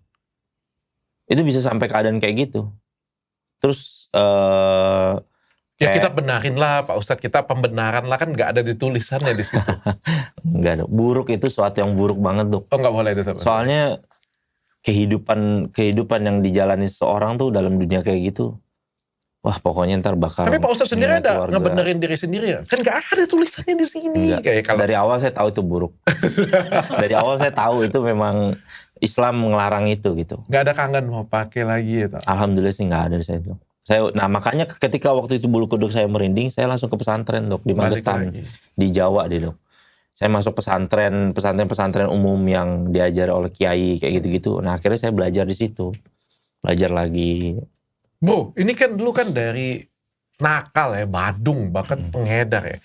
Itu bisa sampai keadaan kayak gitu. Terus
Ya kita benarin lah Pak Ustadz, kita pembenaran lah, kan nggak ada ditulisannya di situ.
enggak, Dok. Buruk itu suatu yang buruk banget, Dok.
Oh nggak boleh itu.
Soalnya kehidupan yang dijalani seorang tuh dalam dunia kayak gitu, wah pokoknya ntar bakal.
Tapi Pak Ustadz sendiri
nilai
ada
keluarga.
ngebenerin diri sendiri ya? Kan nggak ada tulisannya di sini.
Enggak.
Kayak kalau
Dari awal saya tahu itu buruk. Dari awal saya tahu itu memang Islam ngelarang itu gitu.
nggak ada kangen mau pakai lagi ya.
Alhamdulillah sih nggak ada saya, Dok. Nah makanya ketika waktu itu bulu kuduk saya merinding, saya langsung ke pesantren, Dok, di
Balik
Magetan,
lagi.
di Jawa deh, Dok. Saya masuk pesantren umum yang diajar oleh kiai kayak gitu-gitu. Nah akhirnya saya belajar di situ, belajar lagi.
Bu, ini kan dulu kan dari nakal ya, badung, bahkan pengedar ya.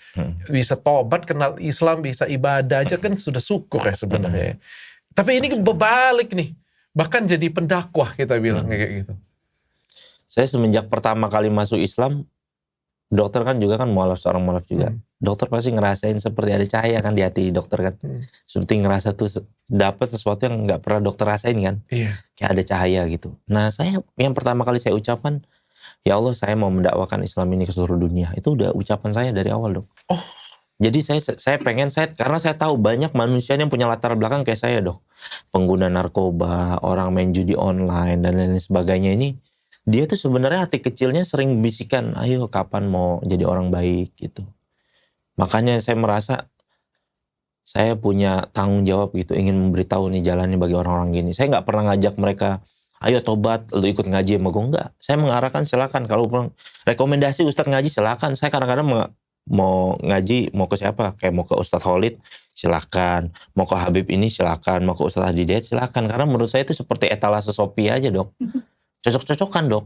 Bisa tobat, kenal Islam, bisa ibadah aja kan sudah syukur ya sebenarnya. Tapi ini berbalik nih. Bahkan jadi pendakwah kita bilang kayak gitu.
Saya semenjak pertama kali masuk Islam, dokter kan juga kan seorang mualaf juga. Dokter pasti ngerasain seperti ada cahaya kan di hati dokter kan. Seperti ngerasa tuh dapat sesuatu yang nggak pernah dokter rasain kan.
Iya.
Kayak ada cahaya gitu. Nah saya yang pertama kali saya ucapkan, ya Allah saya mau mendakwakan Islam ini ke seluruh dunia. Itu udah ucapan saya dari awal, Dok.
Oh.
Jadi saya pengen, karena saya tahu banyak manusia yang punya latar belakang kayak saya, Dok. Pengguna narkoba, orang main judi online dan lain sebagainya ini. Dia tuh sebenarnya hati kecilnya sering bisikan, ayo kapan mau jadi orang baik gitu. Makanya saya merasa saya punya tanggung jawab gitu, ingin memberitahu nih jalannya bagi orang-orang gini. Saya nggak pernah ngajak mereka, ayo tobat, lu ikut ngaji sama gue, enggak. Saya mengarahkan silakan, kalau rekomendasi Ustadz ngaji silakan. Saya kadang-kadang mau ngaji, mau ke siapa? Kayak mau ke Ustadz Khalid, silakan. Mau ke Habib ini silakan, mau ke Ustadz Hadi Dayat silakan. Karena menurut saya itu seperti etalase Shopee aja, Dok. Cocok-cocokan, Dok.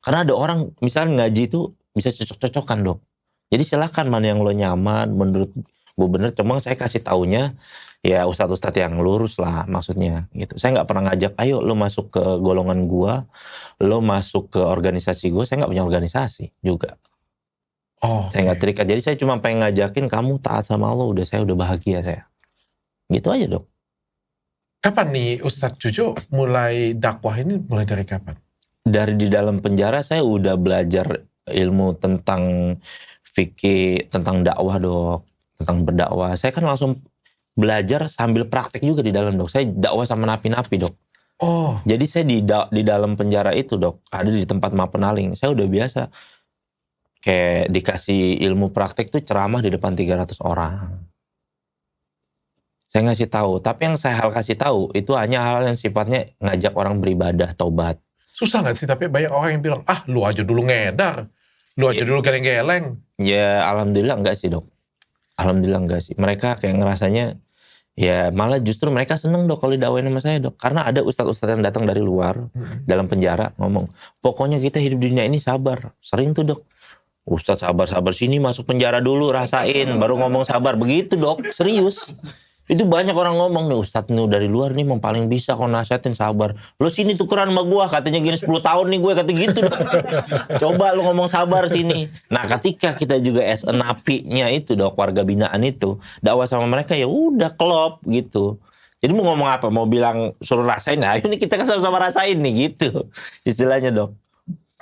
Karena ada orang misalnya ngaji itu bisa cocok-cocokan, Dok. Jadi silakan mana yang lo nyaman menurut gue bener. Cuma saya kasih taunya ya ustadz-ustadz yang lurus lah maksudnya gitu. Saya nggak pernah ngajak ayo lo masuk ke golongan gua, lo masuk ke organisasi gua. Saya nggak punya organisasi juga.
Oh.
Saya nggak terikat. Jadi saya cuma pengen ngajakin kamu taat sama Allah. Saya udah bahagia saya. Gitu aja, Dok.
Kapan nih Ustadz Jojo mulai dakwah ini, mulai dari kapan?
Dari di dalam penjara saya udah belajar ilmu tentang fikih, tentang dakwah, Dok, tentang berdakwah. Saya kan langsung belajar sambil praktek juga di dalam, Dok. Saya dakwah sama napi-napi, Dok.
Oh.
Jadi saya di dalam penjara itu, Dok, ada di tempat Mapenaling. Saya udah biasa kayak dikasih ilmu praktek tuh ceramah di depan 300 orang. Saya ngasih tahu, tapi yang saya kasih tahu itu hanya hal yang sifatnya ngajak orang beribadah, tobat.
Susah nggak sih? Tapi banyak orang yang bilang, lu aja dulu ngedar, lu aja dulu geleng-geleng.
Ya alhamdulillah enggak sih, Dok. Alhamdulillah enggak sih. Mereka kayak ngerasanya, ya malah justru mereka seneng, Dok, kalau didakwain sama saya, Dok. Karena ada ustadz-ustadz yang datang dari luar, dalam penjara, ngomong, pokoknya kita hidup di dunia ini sabar. Sering tuh, Dok. Ustadz sabar-sabar, sini masuk penjara dulu, rasain, baru ngomong sabar. Begitu, Dok, serius. Itu banyak orang ngomong nih, Ustadz nih dari luar nih memang paling bisa kalau nasihatin sabar. Lo sini tukeran sama gua, katanya gini 10 tahun nih gue, kata gitu. Coba lo ngomong sabar sini. Nah ketika kita juga as a napinya itu, Dok, warga binaan itu, dakwah sama mereka ya udah klop gitu. Jadi mau ngomong apa? Mau bilang suruh rasain, nah ini kita kan sama-sama rasain nih gitu. Istilahnya, Dok.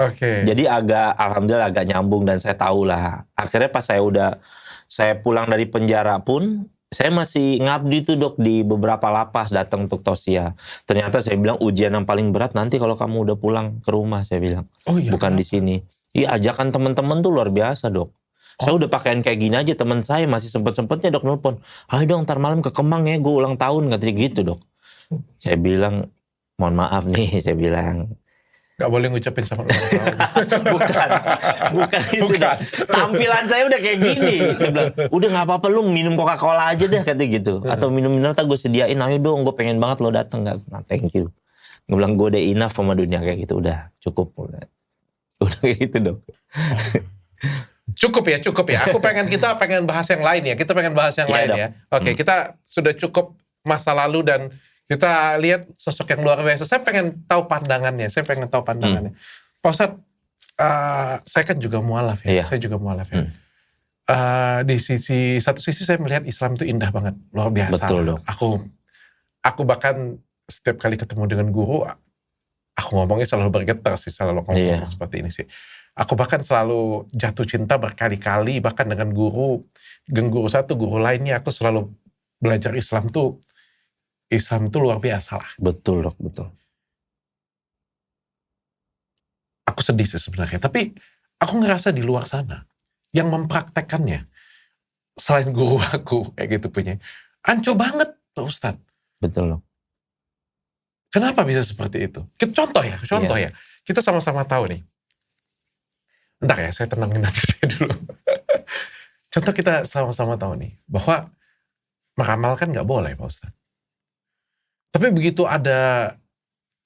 Oke.
Jadi alhamdulillah agak nyambung dan saya tahu lah. Akhirnya pas saya pulang dari penjara pun, saya masih ngabdi tuh, Dok, di beberapa lapas datang untuk tausiah. Ternyata saya bilang ujian yang paling berat nanti kalau kamu udah pulang ke rumah, saya bilang.
Oh iya,
bukan
kenapa?
di sini. Iya, ajakan teman-teman tuh luar biasa, Dok. Saya udah pakaian kayak gini aja, teman saya masih sempet-sempetnya, Dok, nelpon. Ayo dong, ntar malam ke Kemang ya, gue ulang tahun, katanya gitu, Dok. Saya bilang, mohon maaf nih, saya bilang.
Nggak boleh ngucapin selamat ulang tahun.
Bukan itu
Bukan.
dong. Tampilan saya udah kayak gini. Saya bilang, udah nggak apa-apa lu minum Coca-Cola aja deh katanya gitu. Atau minum mineral gue sediain, ayo dong gue pengen banget lo dateng. Nggak, nah, thank you. Gue bilang gue udah enough sama dunia kayak gitu, udah cukup. Udah kayak gitu dong.
Cukup ya. Kita pengen bahas yang lain ya. Kita pengen bahas yang
Iya
lain
dong.
ya. Oke, kita sudah cukup masa lalu dan kita lihat sosok yang luar biasa. Saya pengen tahu pandangannya. Pak Ustadz, saya kan juga mualaf ya.
Iya.
Saya juga mualaf ya. Di satu sisi saya melihat Islam itu indah banget, luar biasa.
Betul dong.
Aku bahkan setiap kali ketemu dengan guru, aku ngomongnya selalu bergetar sih, selalu ngomong seperti ini sih. Aku bahkan selalu jatuh cinta berkali-kali, bahkan dengan guru satu, guru lainnya, aku selalu belajar Islam tuh luar biasa lah.
Betul dok, betul.
Aku sedih sih sebenarnya, tapi aku ngerasa di luar sana yang mempraktekannya selain guru aku kayak gitu punya, anco banget Pak Ustadz.
Betul dok.
Kenapa bisa seperti itu? Contoh ya. Kita sama-sama tahu nih. Bentar ya, saya tenangin hati saya dulu. Contoh kita sama-sama tahu nih, bahwa meramal kan nggak boleh Pak Ustadz. Tapi begitu ada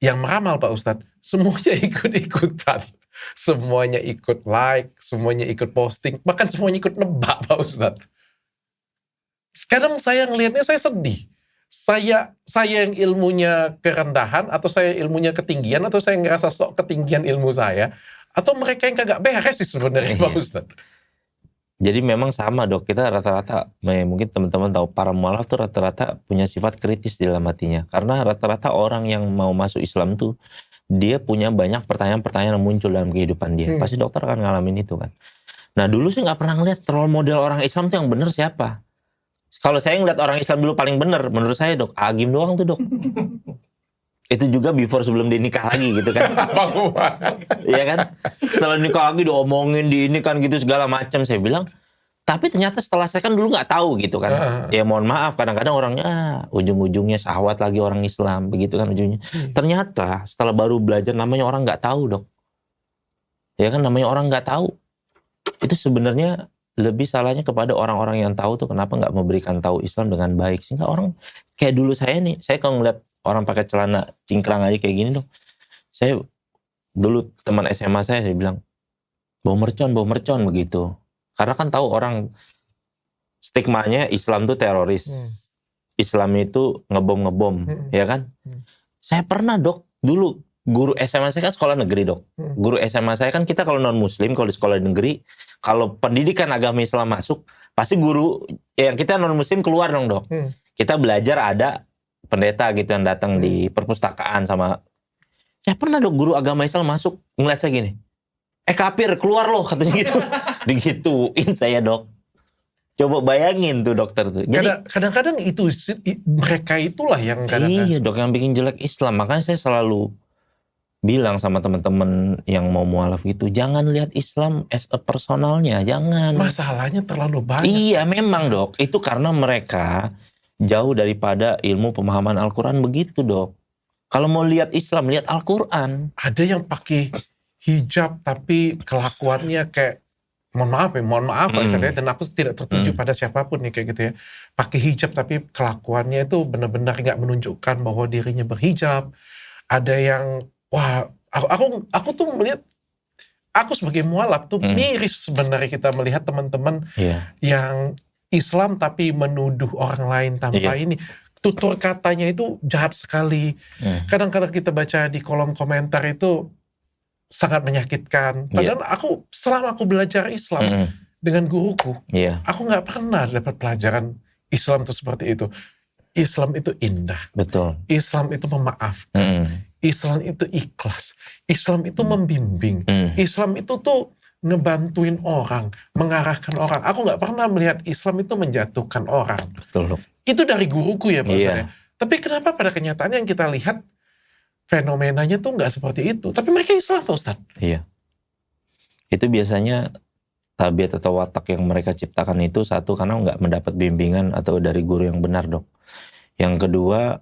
yang meramal Pak Ustadz, semuanya ikut-ikutan. Semuanya ikut like, semuanya ikut posting, bahkan semuanya ikut nebak Pak Ustadz. Sekarang saya ngelihatnya saya sedih. Saya yang ilmunya kerendahan, atau saya ilmunya ketinggian, atau saya ngerasa sok ketinggian ilmu saya, atau mereka yang kagak beres sih sebenarnya Pak Ustadz.
Jadi memang sama dok, kita rata-rata, mungkin teman-teman tahu, para mualaf tuh rata-rata punya sifat kritis di dalam hatinya. Karena rata-rata orang yang mau masuk Islam tuh, dia punya banyak pertanyaan-pertanyaan yang muncul dalam kehidupan dia. Pasti dokter akan ngalamin itu kan. Nah dulu sih nggak pernah ngeliat role model orang Islam tuh yang bener siapa. Kalau saya ngeliat orang Islam dulu paling bener, menurut saya dok, Agim doang tuh dok. Itu juga before sebelum dia nikah lagi gitu kan. Iya kan? Setelah nikah lagi diomongin di ini kan gitu segala macam, saya bilang. Tapi ternyata setelah saya kan dulu nggak tahu gitu kan. Ya mohon maaf, kadang-kadang orangnya ujung-ujungnya syahwat lagi orang Islam begitu kan ujungnya. Ternyata setelah baru belajar namanya orang nggak tahu dok. Ya kan namanya orang nggak tahu. Itu sebenarnya lebih salahnya kepada orang-orang yang tahu tuh kenapa nggak memberikan tahu Islam dengan baik. Sehingga orang kayak dulu saya nih, saya kalau ngeliat orang pakai celana cingkrang aja kayak gini dong. Saya dulu teman SMA saya bilang, bau mercon begitu. Karena kan tahu orang stigmanya Islam tuh teroris. Islam itu ngebom, ya kan? Saya pernah dok, dulu guru SMA saya kan sekolah negeri dok. Guru SMA saya kan kita kalau non muslim, kalau di sekolah negeri, kalau pendidikan agama Islam masuk, pasti guru yang kita non muslim keluar dong dok. Kita belajar ada pendeta gitu yang datang di perpustakaan sama. Ya pernah dok guru agama Islam masuk ngeliat saya gini, kafir keluar loh katanya gitu. Digituin saya dok. Coba bayangin tuh dokter tuh. Jadi
kadang-kadang itu mereka itulah yang kadang-kadang.
Iya dok yang bikin jelek Islam. Makanya saya selalu bilang sama teman-teman yang mau mualaf gitu, jangan lihat Islam as a personalnya, jangan.
Masalahnya terlalu banyak.
Iya memang dok, itu karena mereka jauh daripada ilmu pemahaman Al-Quran begitu dok. Kalau mau lihat Islam, lihat Al-Quran.
Ada yang pakai hijab tapi kelakuannya kayak, mohon maaf Pak Ustadz, dan aku tidak tertuju pada siapapun nih kayak gitu ya. Pakai hijab tapi kelakuannya itu benar-benar nggak menunjukkan bahwa dirinya berhijab. Ada yang wah, aku tuh melihat, aku sebagai mualaf tuh miris sebenarnya kita melihat teman-teman yang Islam tapi menuduh orang lain tanpa ini. Tutur katanya itu jahat sekali. Kadang-kadang kita baca di kolom komentar itu sangat menyakitkan. Padahal selama aku belajar Islam dengan guruku, aku nggak pernah dapat pelajaran Islam itu seperti itu. Islam itu indah.
Betul.
Islam itu memaafkan. Islam itu ikhlas. Islam itu membimbing. Islam itu tuh ngebantuin orang, mengarahkan orang. Aku nggak pernah melihat Islam itu menjatuhkan orang.
Betul.
Itu dari guruku ya Pak Ustadz. Tapi kenapa pada kenyataannya yang kita lihat fenomenanya tuh nggak seperti itu. Tapi mereka Islam Pak Ustadz.
Iya. Itu biasanya tabiat atau watak yang mereka ciptakan itu, satu karena nggak mendapat bimbingan atau dari guru yang benar dok. Yang kedua,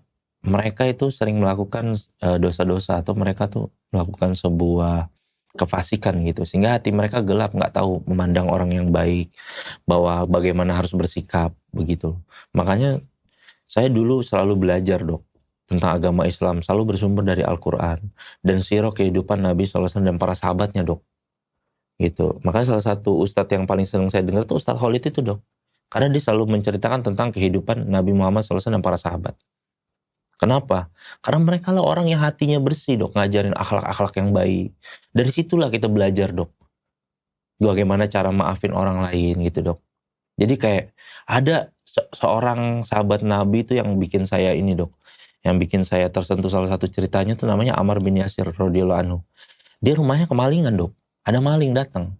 mereka itu sering melakukan dosa-dosa atau mereka tuh melakukan sebuah kefasikan gitu, sehingga hati mereka gelap, nggak tahu memandang orang yang baik, bahwa bagaimana harus bersikap begitu. Makanya saya dulu selalu belajar dok tentang agama Islam, selalu bersumber dari Al-Quran dan sirah kehidupan Nabi SAW dan para sahabatnya dok. Gitu. Makanya salah satu ustadz yang paling sering saya dengar tuh Ustadz Khalid itu dok. Karena dia selalu menceritakan tentang kehidupan Nabi Muhammad SAW dan para sahabat. Kenapa? Karena mereka lah orang yang hatinya bersih dok, ngajarin akhlak-akhlak yang baik. Dari situlah kita belajar dok, bagaimana cara maafin orang lain gitu dok. Jadi kayak ada seorang sahabat Nabi itu yang bikin saya ini dok, yang bikin saya tersentuh. Salah satu ceritanya tuh namanya Ammar bin Yasir radhiyallahu anhu. Dia rumahnya kemalingan dok, ada maling datang.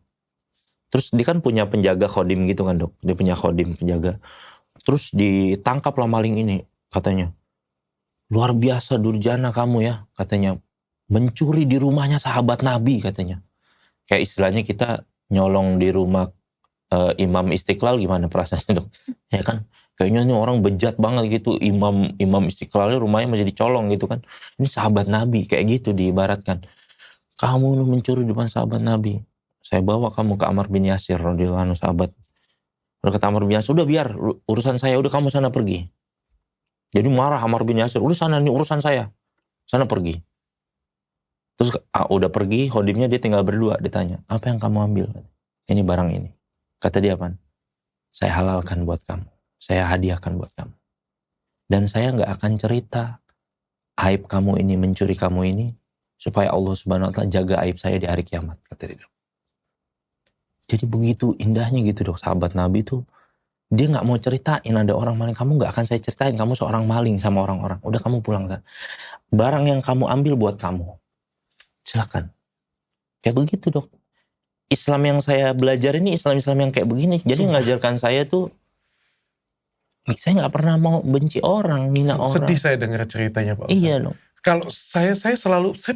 Terus dia kan punya penjaga khodim gitu kan dok, dia punya khodim penjaga. Terus ditangkaplah maling ini, katanya luar biasa durjana kamu ya, katanya mencuri di rumahnya sahabat Nabi katanya. Kayak istilahnya kita nyolong di rumah Imam Istiqlal, gimana perasaannya dok? Ya kan, kayaknya ini orang bejat banget gitu, Imam Istiqlalnya rumahnya masih dicolong gitu kan. Ini sahabat Nabi, kayak gitu diibaratkan. Kamu mencuri di depan sahabat Nabi, saya bawa kamu ke Ammar bin Yasir radhiyallahu anhu, sahabat. Udah kata Ammar bin Yasir, udah biar urusan saya, udah kamu sana pergi. Jadi marah Ammar bin Yasir, udah sana nih urusan saya, sana pergi. Terus udah pergi, khodimnya dia tinggal berdua, ditanya, apa yang kamu ambil? Ini barang ini. Kata dia apa? Saya halalkan buat kamu, saya hadiahkan buat kamu. Dan saya gak akan cerita aib kamu ini, mencuri kamu ini, supaya Allah Subhanahu wa ta'ala jaga aib saya di hari kiamat, kata dia. Jadi begitu indahnya gitu dok, sahabat Nabi tuh, dia gak mau ceritain ada orang maling. Kamu gak akan saya ceritain kamu seorang maling sama orang-orang. Udah kamu pulang kan. Barang yang kamu ambil buat kamu. Silakan. Kayak begitu dok. Islam yang saya belajar ini Islam yang kayak begini. Jadi mengajarkan saya tuh, saya gak pernah mau benci orang, hina orang.
Sedih saya dengar ceritanya Pak Ustadz.
Iya dok.
Kalau saya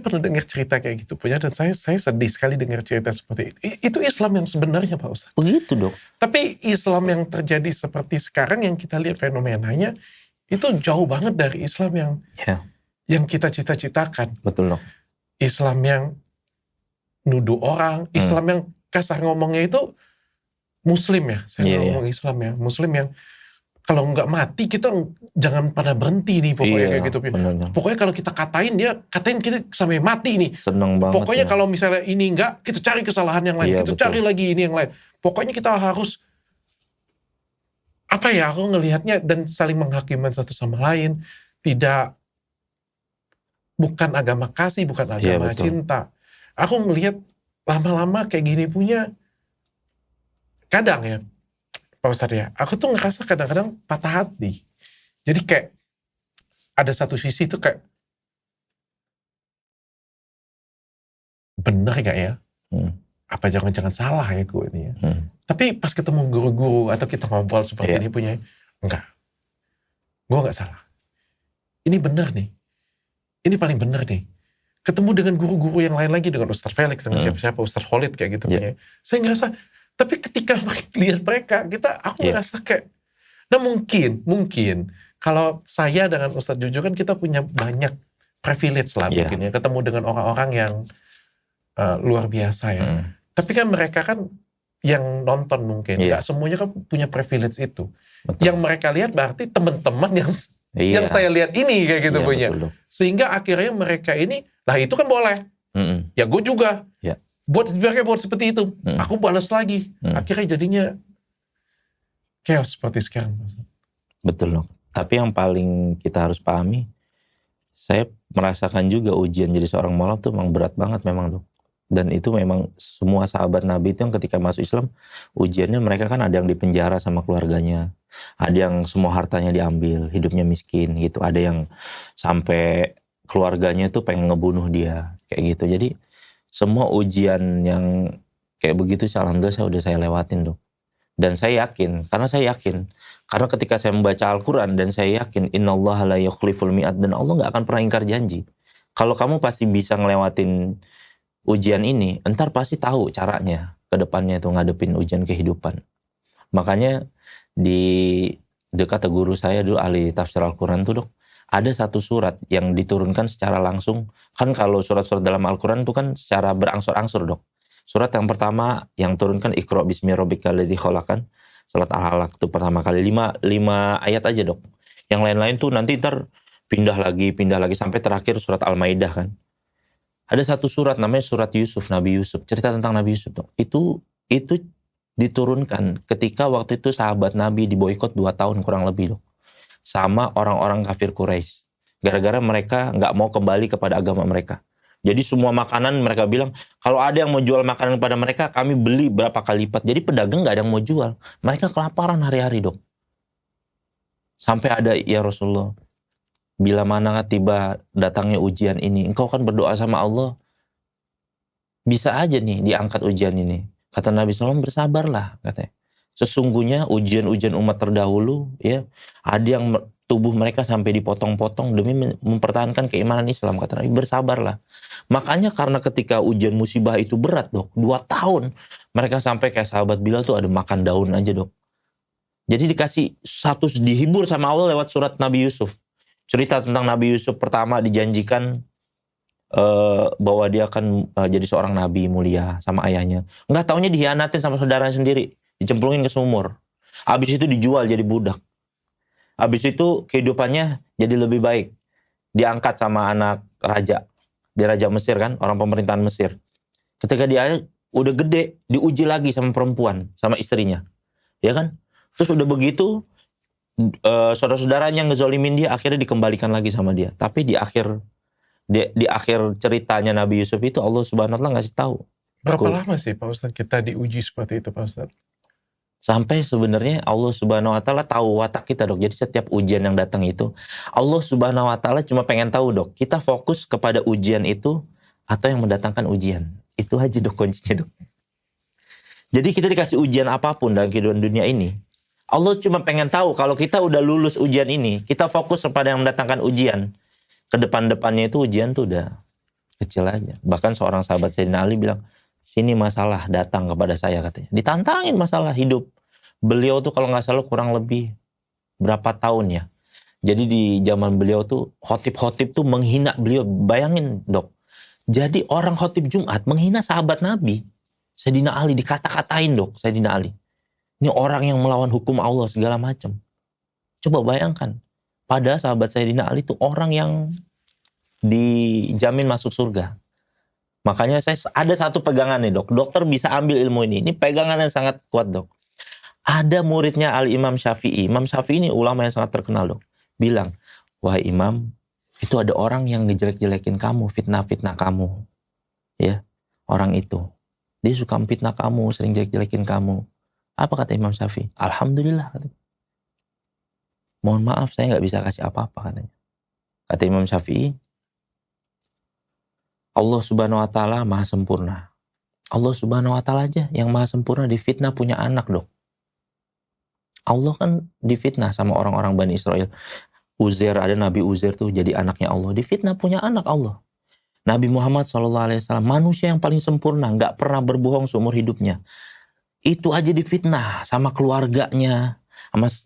pernah dengar cerita kayak gitu punya, dan saya sedih sekali dengar cerita seperti itu. Itu Islam yang sebenarnya Pak Ustadz.
Begitu dok.
Tapi Islam yang terjadi seperti sekarang yang kita lihat fenomenanya itu jauh banget dari Islam yang kita cita-citakan.
Betul dok.
Islam yang nuduh orang, Islam yang kasar ngomongnya itu Muslim ya. Saya ngomong Islam ya, Muslim yang kalau nggak mati kita jangan pada berhenti nih pokoknya kayak gitu.
Bener.
Pokoknya kalau kita katain kita sampai mati nih.
Seneng banget.
Pokoknya kalau misalnya ini enggak, kita cari kesalahan yang lain. Kita cari lagi ini yang lain. Pokoknya kita harus aku ngelihatnya dan saling menghakiman satu sama lain. Bukan agama kasih, bukan agama cinta. Aku ngelihat lama-lama kayak gini punya kadang ya Pak Ustadz ya, aku tuh ngerasa kadang-kadang patah hati. Jadi kayak ada satu sisi tuh kayak bener gak ya? Apa jangan-jangan salah ya gue ini ya? Tapi pas ketemu guru-guru atau kita ngobrol seperti ini punya, enggak. Gue gak salah. Ini bener nih. Ini paling bener nih. Ketemu dengan guru-guru yang lain lagi, dengan Ustadz Felix, dengan siapa-siapa, Ustadz Khalid kayak gitu punya. Saya ngerasa, tapi ketika lihat mereka, aku ngerasa kayak, nah mungkin kalau saya dengan Ustadz Jojo kan kita punya banyak privilege lah mungkin ya, ketemu dengan orang-orang yang luar biasa ya. Tapi kan mereka kan yang nonton mungkin, nggak semuanya kan punya privilege itu. Betul. Yang mereka lihat berarti teman-teman yang saya lihat ini kayak gitu punya. Betul. Sehingga akhirnya mereka ini, lah itu kan boleh. Ya gue juga. Buat seperti itu, aku balas lagi. Akhirnya jadinya chaos seperti sekarang.
Betul dong. Tapi yang paling kita harus pahami, saya merasakan juga ujian jadi seorang mualaf tuh memang berat banget memang dong. Dan itu memang semua sahabat Nabi itu yang ketika masuk Islam, ujiannya mereka kan ada yang dipenjara sama keluarganya, ada yang semua hartanya diambil, hidupnya miskin gitu, ada yang sampai keluarganya tuh pengen ngebunuh dia kayak gitu. Jadi semua ujian yang kayak begitu alhamdulillah saya lewatin dong. Dan saya yakin, karena ketika saya membaca Al-Quran dan saya yakin innallaha la yukhliful mi'ad, dan Allah gak akan pernah ingkar janji. Kalau kamu pasti bisa ngelewatin ujian ini, entar pasti tahu caranya ke depannya tuh ngadepin ujian kehidupan. Makanya di kata guru saya dulu ahli tafsir Al-Quran tuh dok, ada satu surat yang diturunkan secara langsung. Kan kalau surat-surat dalam Al-Quran itu kan secara berangsur-angsur, Dok. Surat yang pertama yang turunkan Iqra bismi rabbikal ladzi khalaq kan. Surat Al-Alaq itu pertama kali 5 ayat aja, Dok. Yang lain-lain tuh nanti ntar pindah lagi sampai terakhir surat Al-Maidah kan. Ada satu surat namanya surat Yusuf, Nabi Yusuf. Cerita tentang Nabi Yusuf, Dok. Itu diturunkan ketika waktu itu sahabat Nabi diboikot 2 tahun kurang lebih, Dok, sama orang-orang kafir Quraisy. Gara-gara mereka nggak mau kembali kepada agama mereka. Jadi semua makanan mereka bilang, kalau ada yang mau jual makanan kepada mereka, kami beli berapa kali lipat. Jadi pedagang nggak ada yang mau jual. Mereka kelaparan hari-hari, Dok. Sampai ada, ya Rasulullah, bila mana tiba datangnya ujian ini, engkau kan berdoa sama Allah, bisa aja nih diangkat ujian ini. Kata Nabi SAW, bersabarlah, katanya. Sesungguhnya ujian-ujian umat terdahulu, ya, ada yang tubuh mereka sampai dipotong-potong demi mempertahankan keimanan Islam, kata Nabi. Bersabarlah. Makanya karena ketika ujian musibah itu berat, Dok, 2 tahun, mereka sampai kayak sahabat Bilal tuh ada makan daun aja, Dok. Jadi dikasih satu, dihibur sama Allah lewat surat Nabi Yusuf. Cerita tentang Nabi Yusuf, pertama dijanjikan bahwa dia akan jadi seorang nabi mulia sama ayahnya. Nggak taunya dihianatin sama saudaranya sendiri, dicemplungin ke sumur. Habis itu dijual jadi budak. Habis itu kehidupannya jadi lebih baik. Diangkat sama anak raja. Dia raja Mesir kan, orang pemerintahan Mesir. Ketika dia udah gede, diuji lagi sama perempuan, sama istrinya. Ya kan? Terus udah begitu, saudara-saudaranya yang ngezolimin dia, akhirnya dikembalikan lagi sama dia. Tapi di akhir ceritanya Nabi Yusuf itu Allah Subhanahu wa taala ngasih tahu.
Berapa lama sih Pak Ustadz kita diuji seperti itu, Pak Ustadz?
Sampai sebenarnya Allah Subhanahu wa taala tahu watak kita, Dok. Jadi setiap ujian yang datang itu Allah Subhanahu wa taala cuma pengen tahu, Dok, kita fokus kepada ujian itu atau yang mendatangkan ujian. Itu aja, Dok, kuncinya, Dok. Jadi kita dikasih ujian apapun dalam kehidupan dunia ini, Allah cuma pengen tahu kalau kita udah lulus ujian ini, kita fokus kepada yang mendatangkan ujian. Ke depan-depannya itu ujian tuh udah kecil aja. Bahkan seorang sahabat Sayyidina Ali bilang, sini masalah datang kepada saya, katanya. Ditantangin masalah hidup. Beliau tuh kalau nggak salah kurang lebih berapa tahun ya. Jadi di zaman beliau tuh khotib-khotib tuh menghina beliau. Bayangin, Dok. Jadi orang khotib Jumat menghina sahabat Nabi. Sayyidina Ali dikata-katain, Dok, Sayyidina Ali. Ini orang yang melawan hukum Allah segala macam. Coba bayangkan. Padahal sahabat Sayyidina Ali itu orang yang dijamin masuk surga. Makanya saya ada satu pegangan nih, Dok. Dokter bisa ambil ilmu ini. Ini pegangan yang sangat kuat, Dok. Ada muridnya Al-Imam Syafi'i. Imam Syafi'i ini ulama yang sangat terkenal, Dok. Bilang, wahai Imam, itu ada orang yang ngejelek-jelekin kamu, fitnah-fitnah kamu. Ya, orang itu. Dia suka fitnah kamu, sering jelek-jelekin kamu. Apa kata Imam Syafi'i? Alhamdulillah, katanya. Mohon maaf, saya nggak bisa kasih apa-apa, katanya. Kata Imam Syafi'i, Allah Subhanahu wa taala maha sempurna. Allah Subhanahu wa taala aja yang maha sempurna difitnah punya anak, Dok. Allah kan difitnah sama orang-orang Bani Israel. Uzair, ada Nabi Uzair tuh jadi anaknya Allah. Difitnah punya anak Allah. Nabi Muhammad SAW, manusia yang paling sempurna, nggak pernah berbohong seumur hidupnya. Itu aja difitnah sama keluarganya,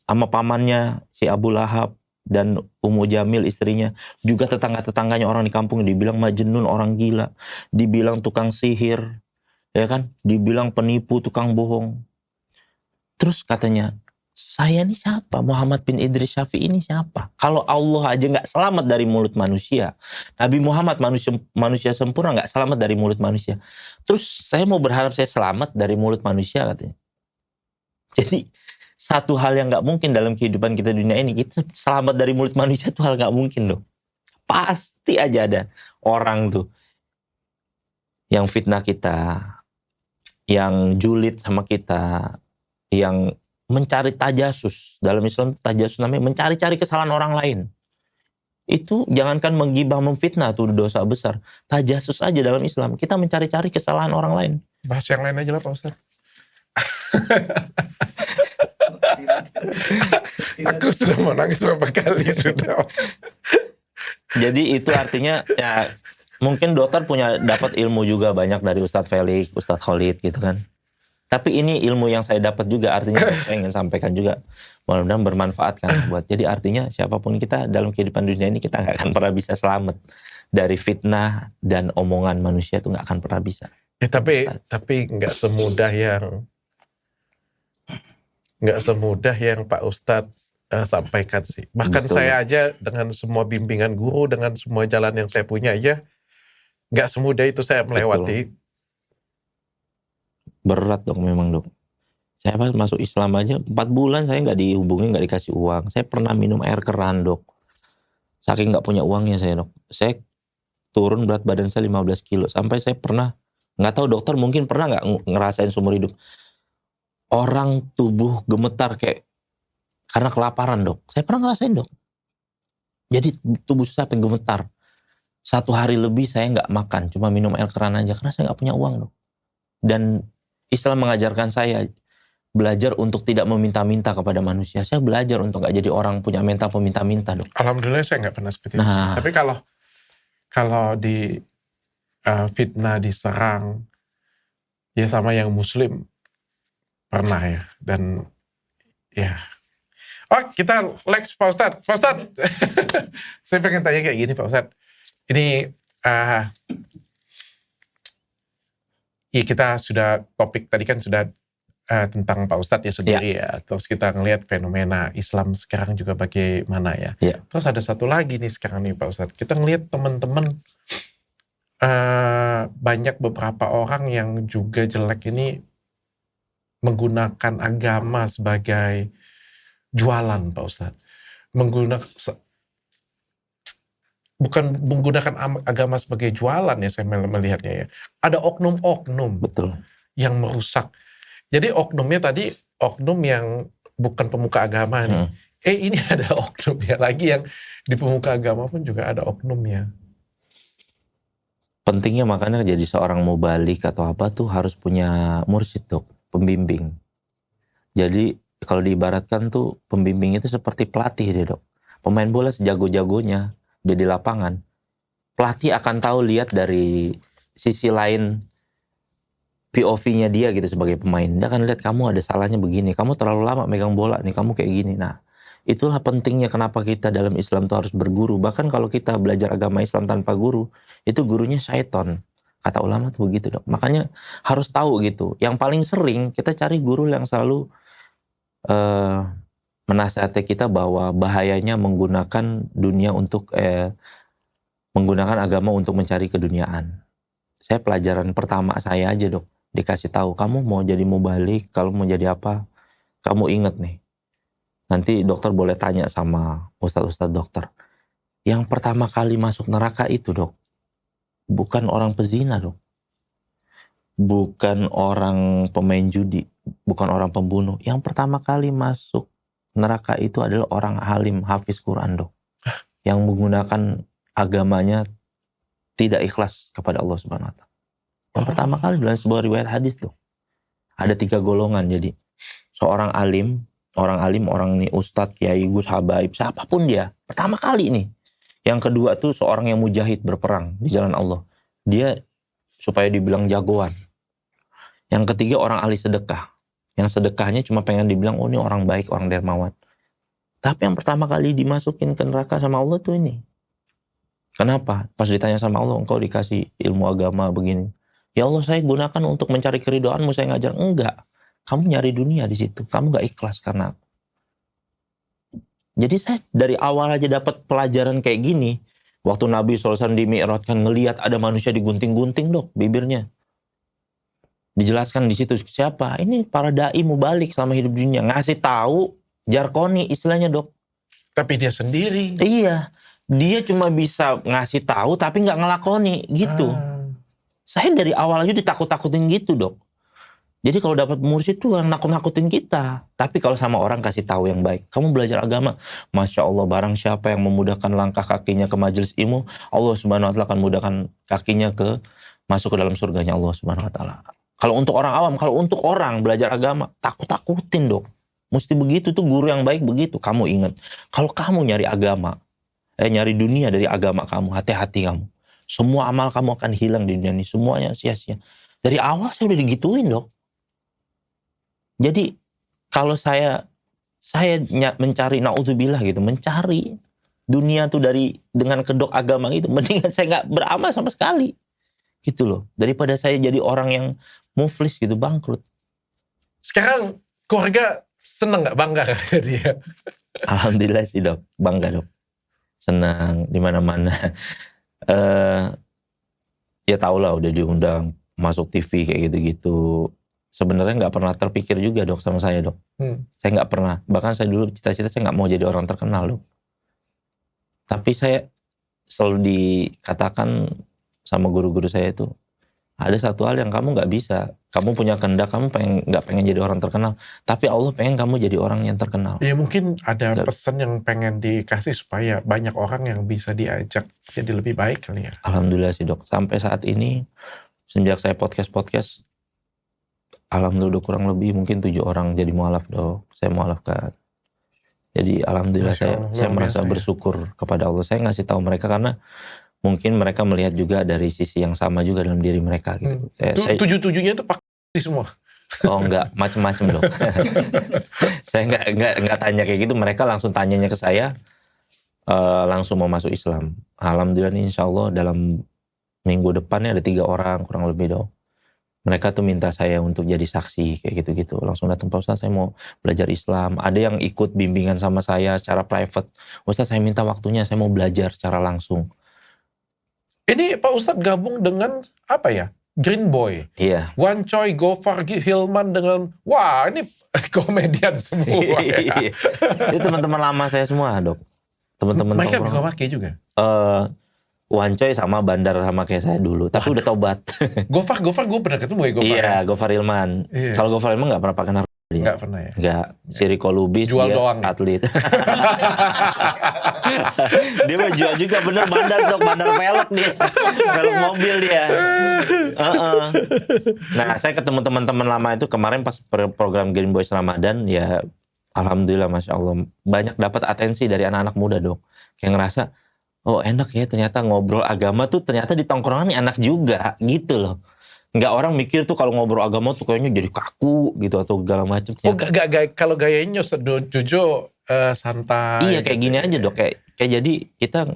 sama pamannya si Abu Lahab dan Ummu Jamil istrinya, juga tetangga-tetangganya orang di kampung dibilang majnun, orang gila, dibilang tukang sihir, ya kan, dibilang penipu, tukang bohong. Terus katanya, saya ini siapa? Muhammad bin Idris Syafi'i ini siapa? Kalau Allah aja nggak selamat dari mulut manusia, Nabi Muhammad manusia sempurna nggak selamat dari mulut manusia. Terus saya mau berharap saya selamat dari mulut manusia, katanya. Jadi satu hal yang nggak mungkin dalam kehidupan kita dunia ini, kita selamat dari mulut manusia itu hal nggak mungkin, loh. Pasti aja ada orang tuh yang fitnah kita, yang julid sama kita, yang mencari tajasus. Dalam Islam tajasus namanya mencari-cari kesalahan orang lain. Itu jangankan menggibah, memfitnah, tuh dosa besar. Tajasus aja dalam Islam, kita mencari-cari kesalahan orang lain.
Bahas yang lain aja lah, Pak Ustadz. Aku sudah mau nangis beberapa kali sudah.
Jadi itu artinya ya mungkin dokter punya dapat ilmu juga banyak dari Ustadz Felix, Ustadz Khalid gitu kan. Tapi ini ilmu yang saya dapat juga, artinya saya ingin sampaikan juga. Mudah-mudahan bermanfaat kan buat. Jadi artinya siapapun kita dalam kehidupan dunia ini, kita nggak akan pernah bisa selamat dari fitnah dan omongan manusia, itu nggak akan pernah bisa.
Tapi nggak semudah yang Pak Ustadz sampaikan sih. Bahkan
Betul.
saya aja dengan semua bimbingan guru, dengan semua jalan yang saya punya aja, nggak semudah itu saya melewati.
Berat dong memang dok. Saya pas masuk Islam aja 4 bulan saya nggak dihubungi, nggak dikasih uang. Saya pernah minum air keran dok. Saking nggak punya uangnya saya dok. Saya turun berat badan saya 15 kilo. Sampai saya pernah, nggak tahu dokter mungkin pernah nggak ngerasain seumur hidup. Orang tubuh gemetar kayak karena kelaparan dok. Saya pernah ngerasain dok. Jadi tubuh saya sampai gemetar. 1 hari lebih saya nggak makan. Cuma minum air keran aja. Karena saya nggak punya uang dok. Dan Islam mengajarkan saya belajar untuk tidak meminta-minta kepada manusia. Saya belajar untuk gak jadi orang punya mental peminta-minta dok.
Alhamdulillah saya nggak pernah seperti itu.
Nah.
Tapi kalau di fitnah, diserang, ya sama yang muslim pernah ya. Dan ya. Oh kita next Pak Ustadz. Pak Ustadz. Saya pengen tanya kayak gini Pak Ustadz. Ini ya kita sudah topik tadi kan sudah tentang Pak Ustadz ya sendiri ya. Terus kita ngelihat fenomena Islam sekarang juga bagaimana ya. Terus ada satu lagi nih sekarang nih Pak Ustadz. Kita ngelihat teman-teman banyak beberapa orang yang juga jelek ini menggunakan agama sebagai jualan Pak Ustadz. Bukan menggunakan agama sebagai jualan ya saya melihatnya ya. Ada oknum-oknum
Betul.
yang merusak. Jadi oknumnya tadi oknum yang bukan pemuka agama nih. Ini ada oknumnya lagi yang di pemuka agama pun juga ada oknumnya.
Pentingnya makanya jadi seorang mubalik atau apa tuh harus punya mursyid dok, pembimbing. Jadi kalau diibaratkan tuh pembimbing itu seperti pelatih deh dok. Pemain bola sejago-jagonya dia di lapangan, pelatih akan tahu lihat dari sisi lain POV-nya dia gitu sebagai pemain. Dia akan lihat kamu ada salahnya begini, kamu terlalu lama megang bola nih, kamu kayak gini. Nah, itulah pentingnya kenapa kita dalam Islam tuh harus berguru. Bahkan kalau kita belajar agama Islam tanpa guru, itu gurunya syaiton. Kata ulama tuh begitu dok. Makanya harus tahu gitu. Yang paling sering kita cari guru yang selalu menasihati kita bahwa bahayanya menggunakan dunia untuk menggunakan agama untuk mencari keduniaan. Saya pelajaran pertama saya aja dok, dikasih tahu kamu mau jadi mubalik, kalau mau jadi apa, kamu inget nih. Nanti dokter boleh tanya sama ustadz-ustadz dokter. Yang pertama kali masuk neraka itu dok, bukan orang pezina dok, bukan orang pemain judi, bukan orang pembunuh. Yang pertama kali masuk neraka itu adalah orang alim, hafiz Quran dok, yang menggunakan agamanya tidak ikhlas kepada Allah Subhanahu Wa Taala. Yang pertama kali dalam sebuah riwayat hadis dok, ada 3 golongan. Jadi seorang alim, orang ini ustadz, kiai, gus, habaib, siapapun dia, pertama kali nih. Yang kedua tuh seorang yang mujahid berperang di jalan Allah, dia supaya dibilang jagoan. Yang ketiga orang ahli sedekah. Yang sedekahnya cuma pengen dibilang, oh ini orang baik, orang dermawan. Tapi yang pertama kali dimasukin ke neraka sama Allah tuh ini. Kenapa? Pas ditanya sama Allah, engkau dikasih ilmu agama begini. Ya Allah, saya gunakan untuk mencari keridhoanmu, saya ngajar. Enggak. Kamu nyari dunia di situ. Kamu gak ikhlas karena aku. Jadi saya dari awal aja dapat pelajaran kayak gini. Waktu Nabi SAW di-mi'rajkan, ngelihat ada manusia digunting-gunting dok, bibirnya. Dijelaskan di situ siapa? Ini para dai mubalik selama hidup dunia, ngasih tahu jarkoni istilahnya dok.
Tapi dia sendiri.
Iya, dia cuma bisa ngasih tahu tapi nggak ngelakoni gitu. Saya dari awal aja ditakut-takutin gitu dok. Jadi kalau dapat mursyid tuh yang nakut-nakutin kita. Tapi kalau sama orang kasih tahu yang baik. Kamu belajar agama, Masya Allah, barang siapa yang memudahkan langkah kakinya ke majelis ilmu, Allah Subhanahu Wa Taala akan mudahkan kakinya masuk ke dalam surganya Allah Subhanahu Wa Taala. Kalau untuk orang awam, kalau untuk orang belajar agama, takut-takutin dok. Mesti begitu tuh, guru yang baik begitu. Kamu ingat, kalau kamu nyari agama, nyari dunia dari agama kamu, hati-hati kamu. Semua amal kamu akan hilang di dunia ini, semuanya sia-sia. Dari awal saya udah digituin dok. Jadi kalau saya mencari naudzubillah gitu, mencari dunia tuh dengan kedok agama gitu, mendingan saya nggak beramal sama sekali gitu loh, daripada saya jadi orang yang muflis gitu, bangkrut.
Sekarang keluarga seneng nggak, bangga nggak jadi ya?
Alhamdulillah sih dok, bangga dok, senang di mana-mana. Ya tau lah, udah diundang masuk TV kayak gitu-gitu. Sebenarnya nggak pernah terpikir juga dok sama saya dok. Saya nggak pernah, bahkan saya dulu cita-cita saya nggak mau jadi orang terkenal dok. Tapi saya selalu dikatakan sama guru-guru saya itu, ada satu hal yang kamu nggak bisa. Kamu punya kehendak, kamu nggak pengen jadi orang terkenal, tapi Allah pengen kamu jadi orang yang terkenal.
Ya mungkin ada pesan yang pengen dikasih supaya banyak orang yang bisa diajak jadi lebih baik kali ya.
Alhamdulillah sih dok, sampai saat ini sejak saya podcast, alhamdulillah kurang lebih mungkin 7 orang jadi mualaf dok, saya mualafkan. Jadi alhamdulillah saya merasa bersyukur kepada Allah. Saya ngasih tahu mereka karena mungkin mereka melihat juga dari sisi yang sama juga dalam diri mereka gitu.
7-7-nya itu pakai semua.
Oh enggak, macem-macem dong. Saya enggak tanya kayak gitu, mereka langsung tanyanya ke saya, langsung mau masuk Islam. Alhamdulillah nih insya Allah dalam minggu depannya ada 3 orang kurang lebih dong. Mereka tuh minta saya untuk jadi saksi kayak gitu-gitu. Langsung datang, Pak Ustadz saya mau belajar Islam. Ada yang ikut bimbingan sama saya secara private. Ustadz saya minta waktunya, saya mau belajar secara langsung.
Ini Pak Ustadz gabung dengan apa ya? Green Boy.
Iya.
Wan Choi, Gofar Hilman dengan, wah ini komedian semua ya.
Itu teman-teman lama saya semua dok. Teman-teman
mereka juga pakai juga?
Wan Choi sama Bandar sama kayak saya dulu, tapi udah tobat.
Gofar gue pernah ketemu ya Gofar.
Iya, Gofar Hilman.
Iya.
Kalau Gofar Hilman nggak pernah pakai narkoba.
Nggak pernah ya?
Nggak. Si Riko Lubis
jual
dia
doang
atlet. Dia mau jual juga bener, bandar dok, bandar velg dia. Velg mobil dia. Nah saya ketemu teman-teman lama itu kemarin pas program Green Boys Ramadan ya. Alhamdulillah Masya Allah banyak dapat atensi dari anak-anak muda dok. Kayak ngerasa oh enak ya ternyata ngobrol agama tuh ternyata di tongkrongan nih enak juga gitu loh. Nggak orang mikir tuh kalau ngobrol agama tuh kayaknya jadi kaku gitu atau segala macam.
Oh kalau gayanya Jojo santai.
Iya kayak gini aja dok, kayak jadi kita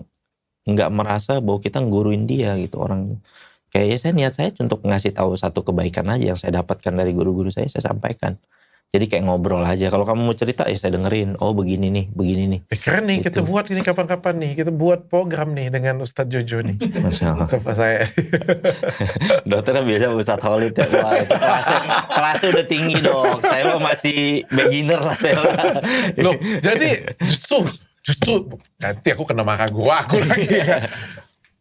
nggak merasa bahwa kita ngguruin dia gitu orang. Kayaknya saya niat saya untuk ngasih tahu satu kebaikan aja yang saya dapatkan dari guru-guru saya sampaikan. Jadi kayak ngobrol aja. Kalau kamu mau cerita ya saya dengerin. Oh begini nih.
Keren nih gitu. Kita buat ini kapan-kapan nih. Kita buat program nih dengan Ustadz Jojo nih.
Masya Allah.
Tempat saya.
Dokter kan biasa Ustadz Khalid ya. Wah itu kelasnya udah tinggi dok. Saya masih beginner lah saya.
Loh jadi justru nanti aku kena marah aku lagi ya.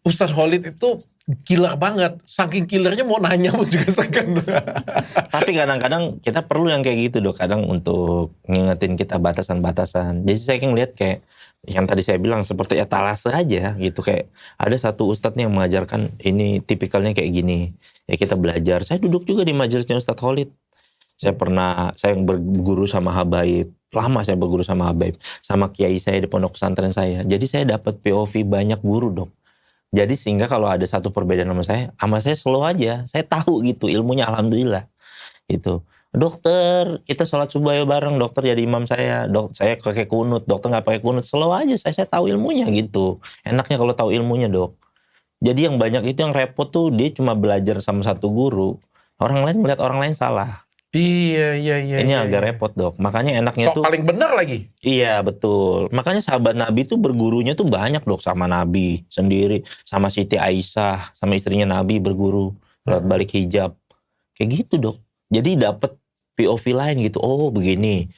Ustadz Khalid itu killer banget. Saking killernya mau nanya pun juga segan.
Tapi kadang-kadang kita perlu yang kayak gitu dok. Kadang untuk ngingetin kita batasan-batasan. Jadi saya ngeliat kayak yang tadi saya bilang seperti etalase aja gitu. Kayak ada satu ustadz nih yang mengajarkan ini tipikalnya kayak gini. Ya kita belajar. Saya duduk juga di majelisnya Ustadz Khalid. Saya berguru sama Habaib. Lama saya berguru sama Habaib. Sama kiai saya di pondok pesantren saya. Jadi saya dapat POV banyak guru dok. Jadi sehingga kalau ada satu perbedaan sama saya slow aja. Saya tahu gitu ilmunya alhamdulillah. Gitu. Dokter, kita sholat subuh ya bareng. Dokter jadi imam saya. Saya pakai kunut. Dokter nggak pakai kunut. Slow aja. Saya tahu ilmunya gitu. Enaknya kalau tahu ilmunya dok. Jadi yang banyak itu yang repot tuh dia cuma belajar sama satu guru. Orang lain melihat orang lain salah.
Iya.
Ini agak repot dok. Makanya enaknya tuh.
paling benar lagi.
Iya betul. Makanya sahabat Nabi tuh bergurunya tuh banyak dok. Sama Nabi sendiri. Sama Siti Aisyah. Sama istrinya Nabi berguru. Lewat balik hijab. Kayak gitu dok. Jadi dapat POV lain gitu. Oh begini.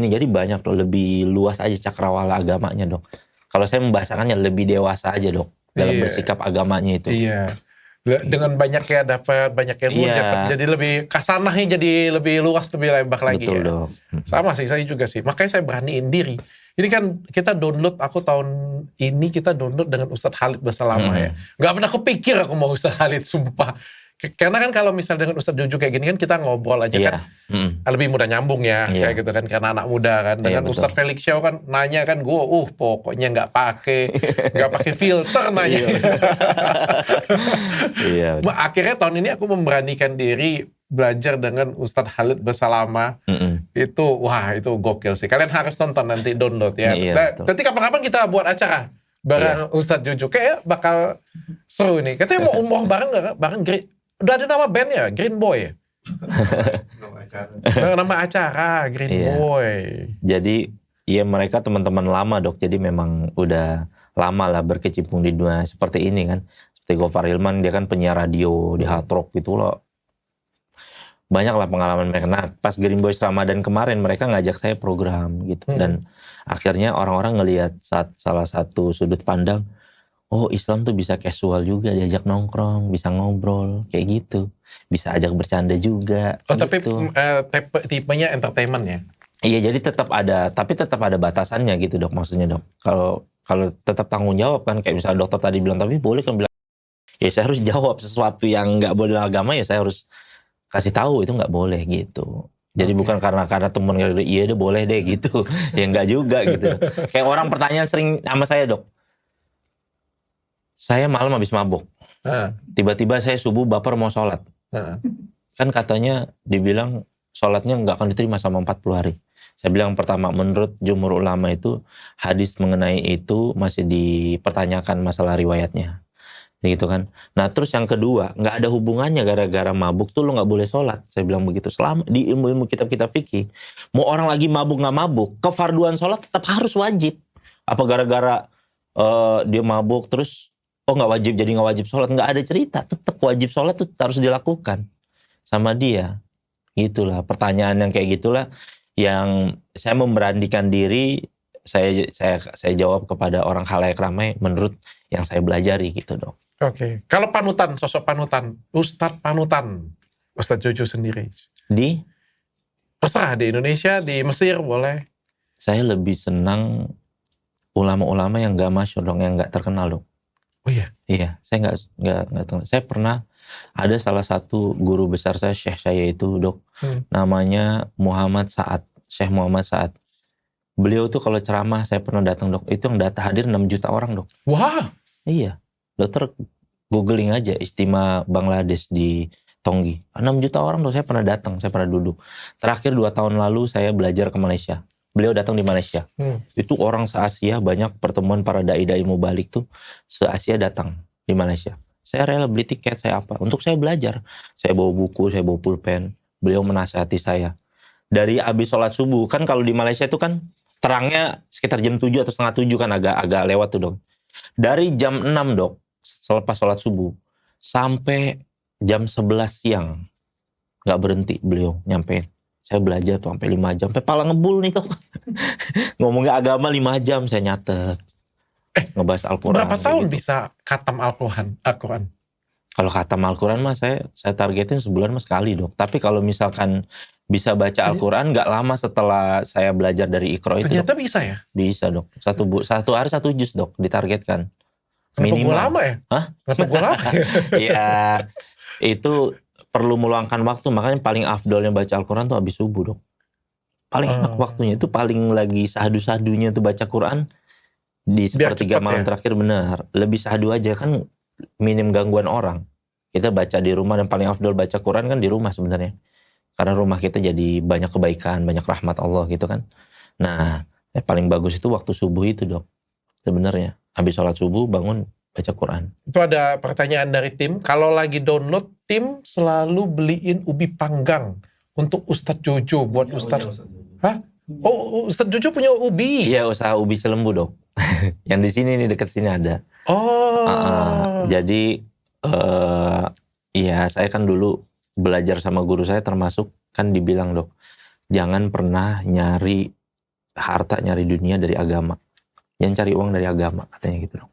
Jadi banyak dok. Lebih luas aja cakrawala agamanya dok. Kalau saya membahasakannya lebih dewasa aja dok. Dalam bersikap agamanya itu.
Iya. Dengan banyak ya dapat banyak ilmu jadi lebih kasanahnya jadi lebih luas lebih lebar lagi.
Betul
ya.
dong.
Sama sih saya juga sih. Makanya saya beraniin diri. Ini kan kita download tahun ini kita download dengan Ustadz Khalid Basalamah ya. Gak pernah kepikir aku mau Ustadz Khalid sumpah. Karena kan kalau misal dengan Ustadz Jojo kayak gini kan kita ngobrol aja kan lebih mudah nyambung ya kayak gitu kan karena anak muda kan. Dengan Ustadz Felix Xiao kan nanya kan gue pokoknya nggak pakai filter nanya.
Iya.
Akhirnya tahun ini aku memberanikan diri belajar dengan Ustadz Khalid Basalamah. Itu gokil sih. Kalian harus tonton, nanti download ya.
Iya,
Nanti kapan-kapan kita buat acara bareng Ustadz Jojo. Kayak bakal seru nih. Katanya mau umroh bareng nggak? Bareng udah ada nama bandnya, Green Boy ya? Nama acara Green Boy.
Jadi ya mereka teman-teman lama dok. Jadi memang udah lama lah berkecimpung di dunia seperti ini kan. Seperti Gofar Hilman, dia kan penyiar radio di Hard Rock gitu loh. Banyak lah pengalaman mereka. Nah, pas Green Boys Ramadan kemarin mereka ngajak saya program gitu. Dan akhirnya orang-orang ngelihat salah satu sudut pandang, oh Islam tuh bisa casual juga, diajak nongkrong, bisa ngobrol, kayak gitu. Bisa ajak bercanda juga.
Oh
gitu.
Tapi tipenya entertainment ya?
Iya, jadi tetap ada batasannya gitu dok, maksudnya dok. Kalau tetap tanggung jawab kan, kayak misalnya dokter tadi bilang, tapi boleh kan bilang, ya saya harus jawab sesuatu yang nggak boleh dalam agama, ya saya harus kasih tahu itu nggak boleh gitu. Jadi bukan karena temen iya deh boleh deh gitu, ya nggak juga gitu. Kayak orang pertanyaan sering sama saya dok, saya malam habis mabuk, tiba-tiba saya subuh baper mau sholat, kan katanya dibilang sholatnya nggak akan diterima sama 40 hari. Saya bilang pertama, menurut jumhur ulama itu hadis mengenai itu masih dipertanyakan masalah riwayatnya. Gitu kan. Nah terus yang kedua, nggak ada hubungannya gara-gara mabuk tuh lo nggak boleh sholat. Saya bilang begitu. Selama di ilmu-ilmu kitab-kitab fikih, mau orang lagi mabuk nggak mabuk, kefarduan sholat tetap harus wajib. Apa gara-gara dia mabuk terus nggak wajib jadi nggak wajib sholat? Nggak ada cerita. Tetap wajib sholat tuh harus dilakukan sama dia. Gitulah pertanyaan yang kayak gitulah yang saya memberanikan diri. Saya jawab kepada orang khalayak ramai menurut yang saya belajari gitu dok.
Oke. Kalau panutan, sosok panutan, Ustadz panutan, Ustadz Jojo sendiri. Terserah di Indonesia, di Mesir boleh.
Saya lebih senang ulama-ulama yang gak masyhur dong, yang gak terkenal dong.
Oh iya?
Iya, saya nggak terkenal. Saya pernah ada salah satu guru besar saya, Syekh saya itu dok, namanya Muhammad Sa'ad, Syekh Muhammad Sa'ad. Beliau tuh kalau ceramah saya pernah datang dok, itu yang hadir 6 juta orang dok.
Wah.
Iya, dokter googling aja Istimewa Bangladesh di Tonggi. 6 juta orang dok, saya pernah datang, saya pernah duduk. Terakhir 2 tahun lalu saya belajar ke Malaysia. Beliau datang di Malaysia. Itu orang se-Asia, banyak pertemuan para dai-dai mubalik tuh se-Asia datang di Malaysia. Saya rela beli tiket, saya apa? Untuk saya belajar. Saya bawa buku, saya bawa pulpen. Beliau menasihati saya. Dari habis sholat subuh, kan kalau di Malaysia itu kan terangnya sekitar jam 7 atau setengah 7 kan agak lewat tuh dok. Dari jam 6 dok, selepas sholat subuh, sampai jam 11 siang, gak berhenti beliau nyampein. Saya belajar tuh sampai 5 jam, sampai pala ngebul nih tuh. Ngomongnya agama 5 jam, saya nyatet. Ngebahas Al-Quran.
Berapa tahun
gitu.
bisa khatam Al-Quran?
Kalau khatam Al-Quran mah saya targetin sebulan mah sekali dok. Tapi kalau misalkan bisa baca Al-Quran gak lama setelah saya belajar dari Iqra itu.
Ternyata
dok.
bisa ya?
Bisa dok. Satu hari 1 juz dok ditargetkan.
Kenapa
Minimal.
gue lama ya?
Hah?
Kenapa gue lama ya?
Ya itu perlu meluangkan waktu. Makanya paling afdolnya baca Al-Quran tuh habis subuh dok. Paling enak waktunya itu, paling lagi sahdu-sahdunya tuh baca Quran di sepertiga malam terakhir, benar. Lebih sahdu aja kan, minim gangguan orang. Kita baca di rumah, dan paling afdol baca Quran kan di rumah sebenarnya. Karena rumah kita jadi banyak kebaikan, banyak rahmat Allah gitu kan. Nah, paling bagus itu waktu subuh itu dok. Sebenarnya habis sholat subuh bangun baca Quran.
Itu ada pertanyaan dari tim. Kalau lagi download, tim selalu beliin ubi panggang untuk Ustadz Jojo buat Ustadz. Hah? Oh, Ustadz Jojo punya ubi?
Iya, usaha ubi Cilembu dok. Yang di sini nih, dekat sini ada. Jadi iya, saya kan dulu belajar sama guru saya, termasuk kan dibilang dok, jangan pernah nyari harta, nyari dunia dari agama. Yang cari uang dari agama, katanya gitu dok.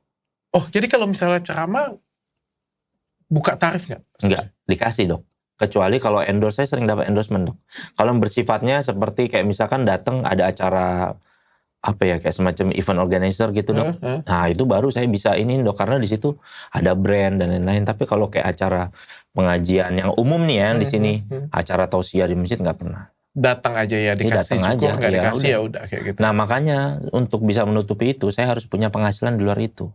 Oh, jadi kalau misalnya ceramah buka tarif nggak?
Enggak, dikasih dok. Kecuali kalau endorse, saya sering dapat endorsement dok. Kalau bersifatnya seperti kayak misalkan datang ada acara apa ya, kayak semacam event organizer gitu dok. Nah itu baru saya bisa ini dok, karena di situ ada brand dan lain-lain. Tapi kalau kayak acara pengajian yang umum nih ya di sini, acara tausiah di masjid nggak pernah.
Datang aja ya, dikasih syukur, nggak dikasih ya udah kayak gitu.
Nah makanya untuk bisa menutupi itu, saya harus punya penghasilan di luar itu.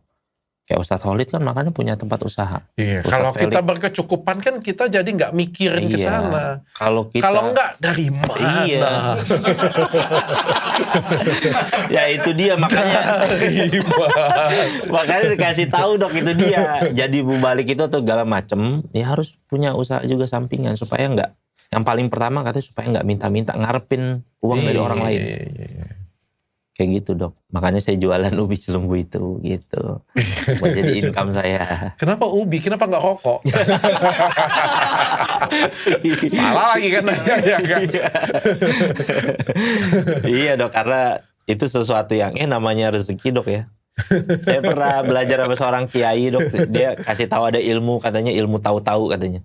Kayak Ustadz Khalid kan makanya punya tempat usaha.
Iya,
Ustadz
kalau
Felix.
kita berkecukupan kan kita jadi nggak mikirin ke
Iya.
sana.
Kalau kita
Kalau nggak dari mana?
Iya. Ya itu dia makanya dikasih tahu dok, itu dia. Jadi mubalik itu atau segala macem ya harus punya usaha juga sampingan supaya nggak, yang paling pertama katanya supaya nggak minta-minta ngarepin uang dari orang lain.
Iya.
Kayak gitu dok. Makanya saya jualan ubi cilembu itu gitu. Buat jadi income saya.
Kenapa ubi? Kenapa nggak rokok? Salah lagi kan? Ya, kan?
Iya dok, karena itu sesuatu yang namanya rezeki dok ya. Saya pernah belajar sama seorang kiai dok, dia kasih tahu ada ilmu, katanya ilmu tahu-tahu katanya.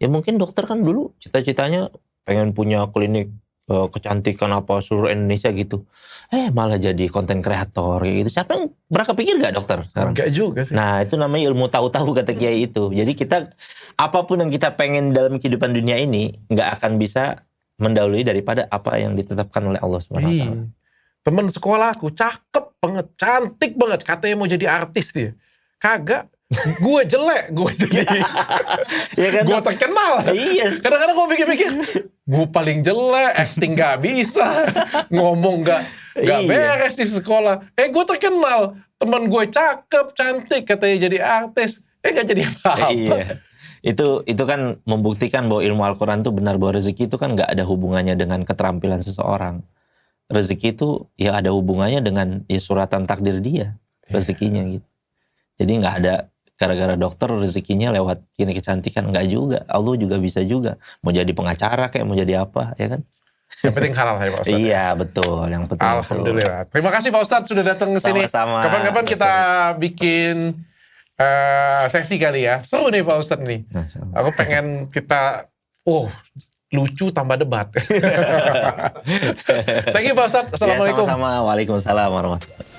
Ya mungkin dokter kan dulu cita-citanya pengen punya klinik kecantikan apa seluruh Indonesia gitu. Malah jadi konten kreator kayak gitu. Siapa yang pernah kepikir gak dokter sekarang?
Enggak juga sih.
Nah itu namanya ilmu tahu-tahu kata kiai itu. Jadi kita apapun yang kita pengen dalam kehidupan dunia ini nggak akan bisa mendahului daripada apa yang ditetapkan oleh Allah SWT.
Temen sekolahku cakep banget, cantik banget, katanya mau jadi artis dia. Kagak, gue jelek, gue jadi,
Ya kan?
gue terkenal.
Iya.
Kadang-kadang gue pikir-pikir, gue paling jelek, acting gak bisa, ngomong gak
Iya.
beres di sekolah. Gue terkenal, teman gue cakep, cantik, katanya jadi artis, gak jadi apa-apa.
Iya. Itu kan membuktikan bahwa ilmu Al-Quran itu benar, bahwa rezeki itu kan gak ada hubungannya dengan keterampilan seseorang. Rezeki itu ya ada hubungannya dengan ya suratan takdir dia, rezekinya gitu. Jadi nggak ada gara-gara dokter rezekinya lewat ini kecantikan, nggak juga. Allah juga bisa juga. Mau jadi pengacara kayak mau jadi apa, ya kan?
Yang penting halal ya Pak Ustadz.
Iya betul, yang penting itu.
Alhamdulillah. Terima kasih Pak Ustadz sudah datang ke sini.
Sama-sama.
Kapan-kapan kita bikin sesi kali ya. Seru nih Pak Ustadz nih.
Masya Allah.
Aku pengen kita, lucu tambah debat. Thank you Pak Ustadz.
Ya,
Assalamualaikum.
sama-sama. Waalaikumsalam warahmatullahi wabarakatuh.